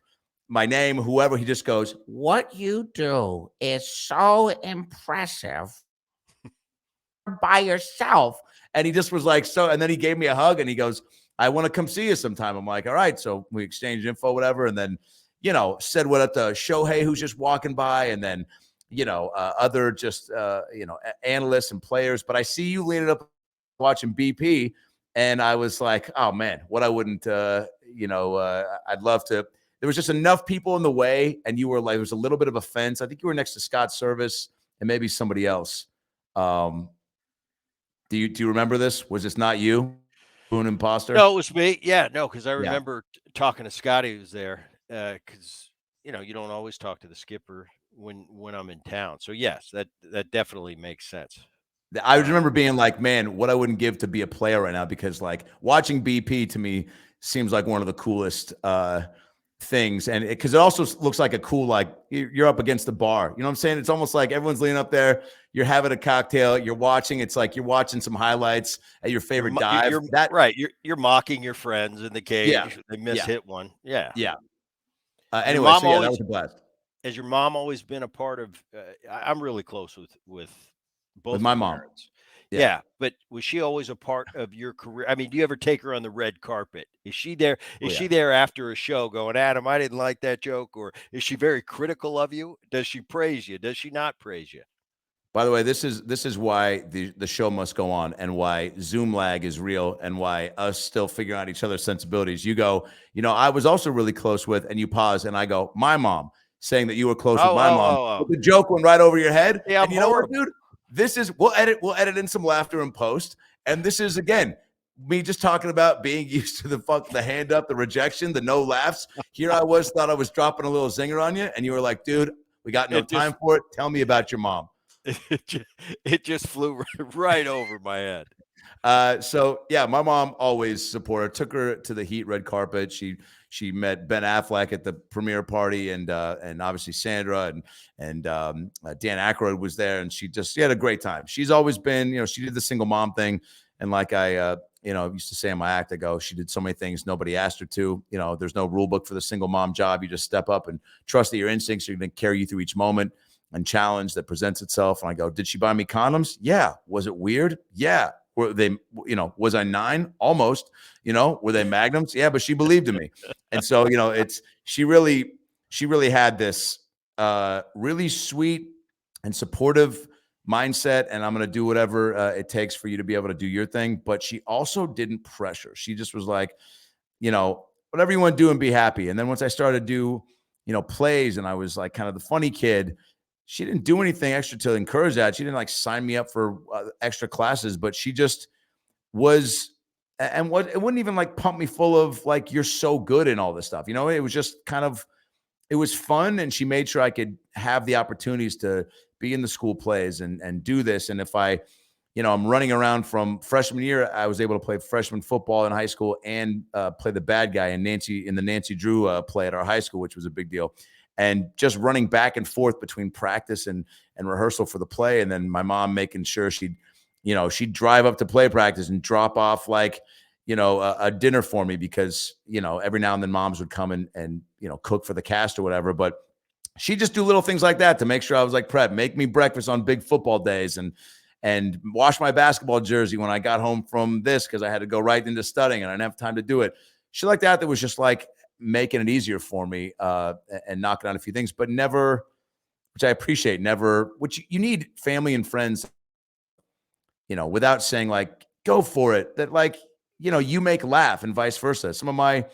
S2: my name, whoever. He just goes, "What you do is so impressive by yourself." And he just was like, so, and then he gave me a hug and he goes, "I want to come see you sometime." I'm like, "All right." So we exchanged info, whatever. And then, said what up to Shohei, who's just walking by. And then, other just, analysts and players. But I see you leaning up watching BP. And I was like, "Oh man, what I wouldn't, I'd love to." There was just enough people in the way. And you were like, there was a little bit of a fence. I think you were next to Scott Service and maybe somebody else. Um, do you remember this? Was this not you, Boone imposter?
S1: No, it was me. Yeah, no, because I
S2: Yeah.
S1: remember talking to Scotty who's there. Because you don't always talk to the skipper when I'm in town. So yes, that definitely makes sense.
S2: I
S1: Um,
S2: remember being like, "Man, what I wouldn't give to be a player right now," because like watching BP to me seems like one of the coolest things. And because it also looks like a cool, like you're up against the bar. You know what I'm saying? It's almost like everyone's leaning up there, you're having a cocktail, you're watching, it's like you're watching some highlights at your favorite dive.
S1: you're
S2: That
S1: right. You're mocking your friends in the
S2: Yeah,
S1: cage. They
S2: yeah,
S1: mishit one. Yeah.
S2: yeah.
S1: Your
S2: Anyway,
S1: mom
S2: so yeah, that
S1: always
S2: was a blast
S1: has your mom always been a part of? I'm really close with
S2: with
S1: both
S2: my
S1: her
S2: mom.
S1: parents.
S2: Yeah.
S1: Yeah, but was she always a part of your career? I mean, do you ever take her on the red carpet? Is she there?
S2: Oh
S1: Is
S2: yeah.
S1: she there after a show going, Adam, I didn't like that joke? Or is she very critical of you? Does she praise you? Does she not praise you?
S2: By the way, this is why the show must go on, and why Zoom lag is real, and why us still figuring out each other's sensibilities. You go, I was also really close with, and you pause, and I go, my mom, saying that you were close with
S1: Oh,
S2: my
S1: oh,
S2: mom.
S1: oh,
S2: But
S1: oh.
S2: the joke went right over your head.
S1: Yeah, I'm
S2: And you know what,
S1: horrible.
S2: dude? This is we'll edit in some laughter in post. And this is again me just talking about being used to the hand up, the rejection, the no laughs. Here I was, thought I was dropping a little zinger on you, and you were like, dude, we got no
S1: It
S2: time
S1: just
S2: for it. Tell me about your mom.
S1: it just, it just flew right over my head.
S2: So yeah, my mom always supported. Took her to the Heat red carpet. She met Ben Affleck at the premiere party, and obviously Sandra and Dan Aykroyd was there, and she had a great time. She's always been, she did the single mom thing, and like I used to say in my act, I go, she did so many things nobody asked her to. There's no rule book for the single mom job. You just step up and trust that your instincts are going to carry you through each moment and challenge that presents itself. And I go, did she buy me condoms? Yeah. Was it weird? Yeah. Were they, was I 9? Almost, were they magnums? Yeah, but she believed in me. And so, she really had this really sweet and supportive mindset. And I'm going to do whatever it takes for you to be able to do your thing. But she also didn't pressure. She just was like, whatever you want to do and be happy. And then once I started to do, plays, and I was like kind of the funny kid, she didn't do anything extra to encourage that. She didn't like sign me up for extra classes, but she just was, and it wouldn't even like pump me full of like, you're so good and all this stuff. It was just kind of, it was fun. And she made sure I could have the opportunities to be in the school plays and do this. And if I'm running around from freshman year, I was able to play freshman football in high school and play the bad guy in the Nancy Drew play at our high school, which was a big deal. And just running back and forth between practice and rehearsal for the play. And then my mom making sure she'd drive up to play practice and drop off like, a dinner for me, because, every now and then moms would come and cook for the cast or whatever. But she'd just do little things like that to make sure I was like prep, make me breakfast on big football days, and wash my basketball jersey when I got home from this, because I had to go right into studying and I didn't have time to do it. Shit like that was just like making it easier for me and knocking out a few things, but never, which I appreciate, never, which you need family and friends, without saying like, go for it, that like, you make laugh and vice versa. Some of my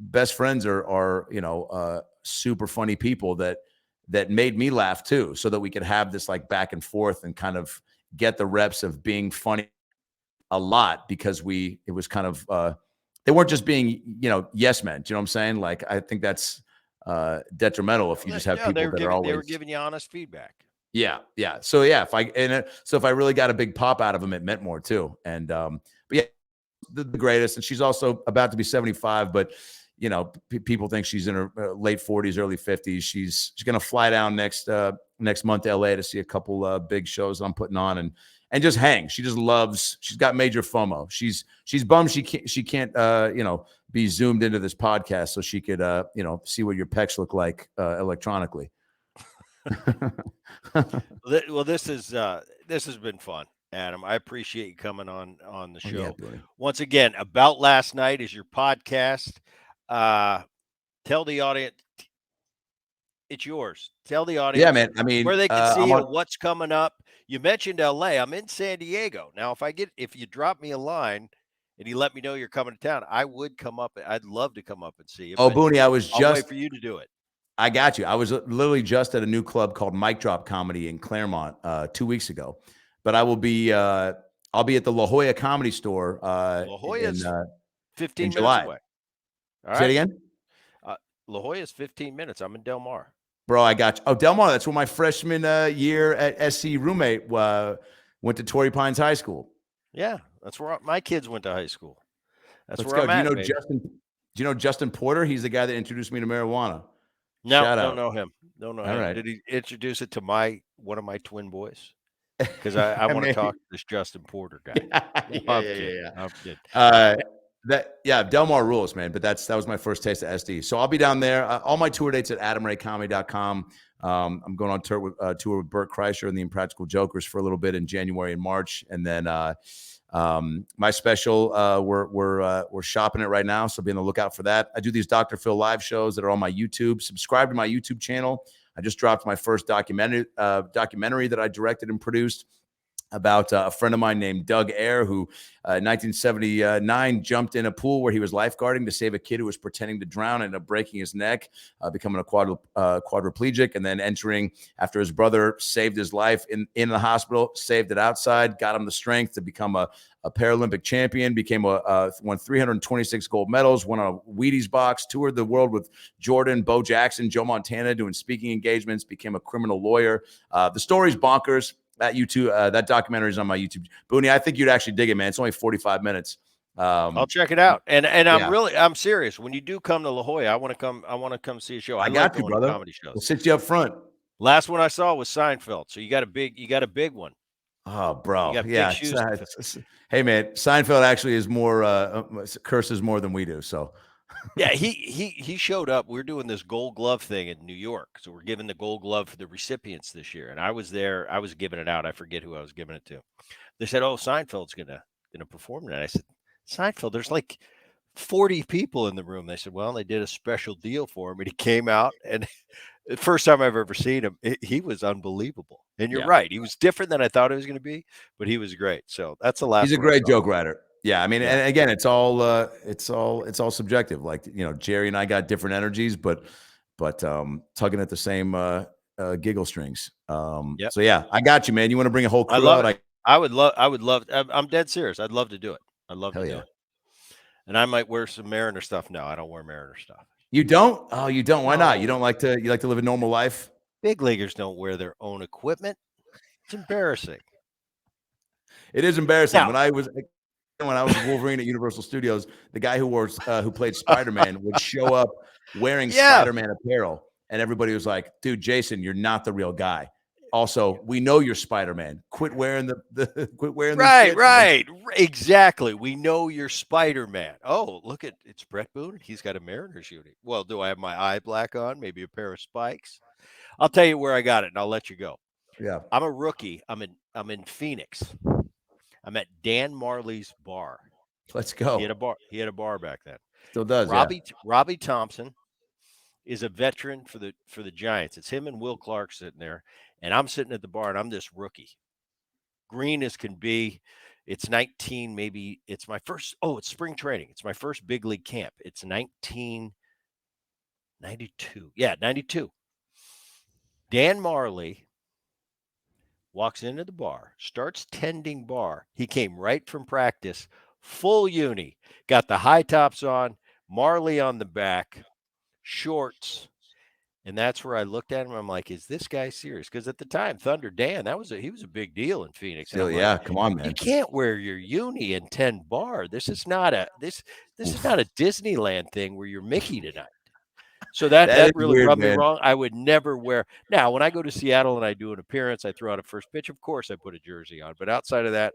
S2: best friends are super funny people that made me laugh too, so that we could have this like back and forth and kind of get the reps of being funny a lot, because it was kind of they weren't just being yes men. Do you know what I'm saying? Like, I think that's detrimental if you just have
S1: No,
S2: people that are
S1: they were
S2: always
S1: giving you honest feedback.
S2: yeah. So yeah, if I really got a big pop out of them, it meant more too. And but yeah, the greatest, and she's also about to be 75, but people think she's in her late 40s, early 50s. She's going to fly down next month to LA to see a couple big shows I'm putting on, and just hang. She just loves. She's got major FOMO. She's bummed she can't be zoomed into this podcast so she could see what your pecs look like electronically.
S1: Well, this has been fun, Adam. I appreciate you coming on the
S2: Oh yeah,
S1: show.
S2: Booney.
S1: Once again, About Last Night is your podcast. Uh, tell the audience it's yours. Tell the
S2: Yeah,
S1: audience
S2: man. I mean,
S1: where they can see
S2: I'm
S1: you,
S2: on.
S1: what's coming up. You mentioned LA. I'm in San Diego. Now, if you drop me a line and you let me know you're coming to town, I would come up. I'd love to come up and see you,
S2: Oh,
S1: but
S2: Booney,
S1: I'll wait for you to do it.
S2: I got you. I was literally just at a new club called Mic Drop Comedy in Claremont 2 weeks ago, but I'll be at the La Jolla Comedy Store
S1: La
S2: in
S1: Jolla's
S2: in
S1: 15 minutes
S2: July.
S1: away. All
S2: Say it
S1: right.
S2: again,
S1: La Jolla's 15 minutes. I'm in Del Mar.
S2: bro. I got you. Oh, Del Mar. That's where my freshman year at SC roommate went to Torrey Pines High School.
S1: Yeah, that's where my kids went to high school. That's
S2: Let's
S1: where
S2: go.
S1: I'm at, baby.
S2: Do you know Justin Porter? He's the guy that introduced me to marijuana.
S1: No,
S2: Shout
S1: don't
S2: out.
S1: know him. Don't know
S2: All
S1: him.
S2: right.
S1: Did he introduce it to one of my twin boys? Because I
S2: I
S1: want to
S2: mean,
S1: talk to this Justin Porter guy.
S2: yeah,
S1: No,
S2: yeah,
S1: I'm
S2: yeah,
S1: kidding.
S2: yeah.
S1: I'm kidding.
S2: Uh, Del Mar rules, man. But that was my first taste of SD. So I'll be down there. All my tour dates at adamraycomedy.com. I'm going on tour with Bert Kreischer and the Impractical Jokers for a little bit in January and March, and then my special we're shopping it right now, so be on the lookout for that. I do these Dr. Phil live shows that are on my YouTube. Subscribe to my YouTube channel. I just dropped my first documentary that I directed and produced about a friend of mine named Doug Ayer, who in 1979 jumped in a pool where he was lifeguarding to save a kid who was pretending to drown, ended up breaking his neck, becoming a quadriplegic, and then entering after his brother saved his life in the hospital, saved it outside, got him the strength to become a Paralympic champion, won 326 gold medals, won a Wheaties box, toured the world with Jordan, Bo Jackson, Joe Montana, doing speaking engagements, became a criminal lawyer. The story's bonkers. That documentary is on my YouTube. Booney, I think you'd actually dig it, man. It's only 45 minutes.
S1: I'll check it out. And
S2: Yeah,
S1: I'm serious. When you do come to La Jolla, I want to come. I want to come see a show. I
S2: I
S1: like
S2: got you,
S1: going to
S2: brother.
S1: comedy shows.
S2: We'll sit you up front.
S1: Last one I saw was Seinfeld. So you got a big one.
S2: Oh,
S1: You
S2: bro.
S1: got big
S2: Yeah.
S1: shoes to fill.
S2: Hey, man, Seinfeld actually is more curses more than we do. So,
S1: Yeah, he showed up. We're doing this Gold Glove thing in New York, so we're giving the Gold Glove for the recipients this year. And I was there. I was giving it out. I forget who I was giving it to. They said, "Oh, Seinfeld's gonna perform tonight." I said, "Seinfeld, there's like 40 people in the room." They said, "Well, they did a special deal for him, and he came out, and the first time I've ever seen him, he was unbelievable." And you're
S2: yeah,
S1: right, he was different than I thought he was going to be, but he was great. So that's the
S2: he's
S1: last
S2: a
S1: one I
S2: great
S1: saw.
S2: joke writer. Yeah, I mean,
S1: Yeah,
S2: and again, it's all subjective. Like, Jerry and I got different energies, but tugging at the same giggle strings.
S1: yep,
S2: So yeah, I got you, man. You want to bring a whole
S1: I
S2: crew
S1: love
S2: out?
S1: it. I would love. I'm dead serious. I'd love to do it. I'd love to
S2: Hell
S1: do
S2: yeah.
S1: it. And I might wear some Mariner stuff. No, I don't wear Mariner stuff.
S2: You don't? Oh, you don't. Why not?
S1: No,
S2: You like to live a normal life?
S1: big leaguers don't wear their own equipment. It's embarrassing.
S2: It is embarrassing.
S1: Now,
S2: When I was with Wolverine at Universal Studios, the guy who played Spider-Man would show up wearing
S1: yeah,
S2: Spider-Man apparel, and everybody was like, "Dude, Jason, you're not the real guy." Also, we know you're Spider-Man. Quit wearing the quit wearing the
S1: right,
S2: shit, man.
S1: right, exactly. We know you're Spider-Man. Oh, look at it's Bret Boone. He's got a Mariners uni. Well, do I have my eye black on? Maybe a pair of spikes. I'll tell you where I got it, and I'll let you go.
S2: Yeah,
S1: I'm a rookie. I'm in Phoenix. I'm at Dan Marley's bar.
S2: let's
S1: He had
S2: go.
S1: a bar. He had a bar back then.
S2: Still does, yeah.
S1: Robbie Thompson is a veteran for the Giants. It's him and Will Clark sitting there, and I'm sitting at the bar, and I'm this rookie, green as can be. It's 19, maybe it's my first. Oh, it's spring training. It's my first big league camp. It's 1992. Yeah, 92. Dan Marley walks into the bar, starts tending bar. He came right from practice, full uni, got the high tops on, Marley on the back, shorts. And that's where I looked at him. I'm like, is this guy serious? Because at the time, Thunder Dan, he was a big deal in Phoenix. And
S2: Still,
S1: I'm like,
S2: yeah, come on,
S1: you
S2: man.
S1: can't wear your uni and tend bar. This is not
S2: Oof.
S1: a Disneyland thing where you're Mickey tonight. So that
S2: That is
S1: that really
S2: weird,
S1: rubbed me
S2: man.
S1: wrong. I would never wear. Now, when I go to Seattle and I do an appearance, I throw out a first pitch. Of course, I put a jersey on, but outside of that,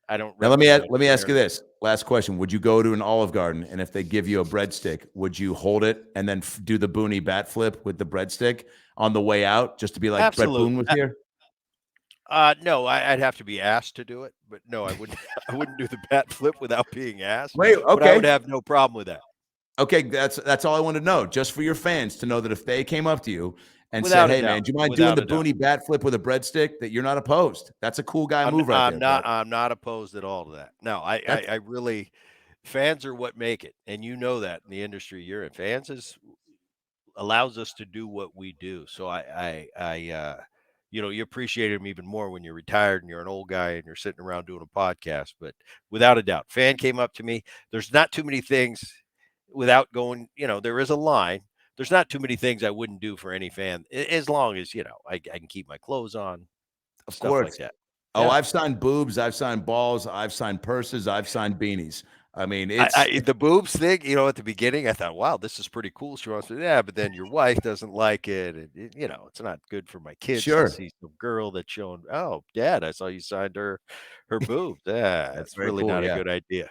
S1: I don't
S2: Now
S1: represent
S2: let me ask you
S1: wearing.
S2: this last question: would you go to an Olive Garden, and if they give you a breadstick, would you hold it and then do the Booney bat flip with the breadstick on the way out, just to be like Bret
S1: Absolute.
S2: Boone was here?
S1: No, I'd have to be asked to do it, but no, I wouldn't. I wouldn't do the bat flip without being asked.
S2: Wait,
S1: But I would
S2: okay,
S1: have no problem with that,
S2: okay. That's all I want to know, just for your fans to know that if they came up to you and said,
S1: without a
S2: "Hey, man,
S1: doubt.
S2: do you mind doing
S1: Without
S2: the
S1: a doubt.
S2: Booney bat flip with a breadstick?" That you're not opposed. That's a cool guy move right there, Bret.
S1: I'm not opposed at all to that. No,
S2: That's
S1: I really fans are what make it, and you know that in the industry you're in. Fans is allows us to do what we do. So you appreciate him even more when you're retired and you're an old guy and you're sitting around doing a podcast. But without a doubt, fan came up to me. There's not too many things without going. There is a line. There's not too many things I wouldn't do for any fan, as long as I can keep my clothes on,
S2: of
S1: stuff like
S2: course.
S1: that.
S2: Oh,
S1: Yeah.
S2: I've signed boobs, I've signed balls, I've signed purses, I've signed beanies. I mean, it's
S1: The boobs thing, at the beginning, I thought, wow, this is pretty cool. She wants to, yeah, but then your wife doesn't like it, and it's not good for my kids to
S2: sure.
S1: see some girl that's showing. Oh, Dad, I saw you signed her boobs. Yeah,
S2: That's
S1: it's
S2: very
S1: really
S2: cool.
S1: not a
S2: Yeah.
S1: good idea.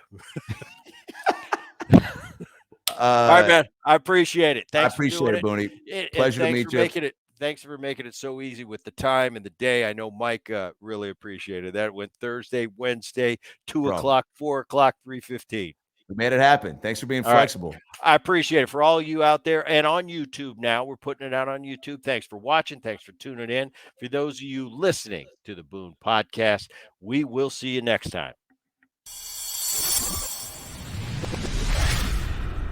S1: All right,
S2: Uh,
S1: man, I appreciate it.
S2: I
S1: Thanks for
S2: appreciate
S1: doing
S2: it,
S1: it,
S2: Booney.
S1: and
S2: Pleasure to meet you.
S1: thanks for making it so easy with the time and the day. I know Mike really appreciated that. It went Thursday, Wednesday, two
S2: Bro,
S1: o'clock, 4 o'clock, 3:15.
S2: we made it happen. Thanks for being
S1: All right.
S2: flexible.
S1: I appreciate it for all you out there and on YouTube now. We're putting it out on YouTube. Thanks for watching. Thanks for tuning in. For those of you listening to the Boone podcast, we will see you next time.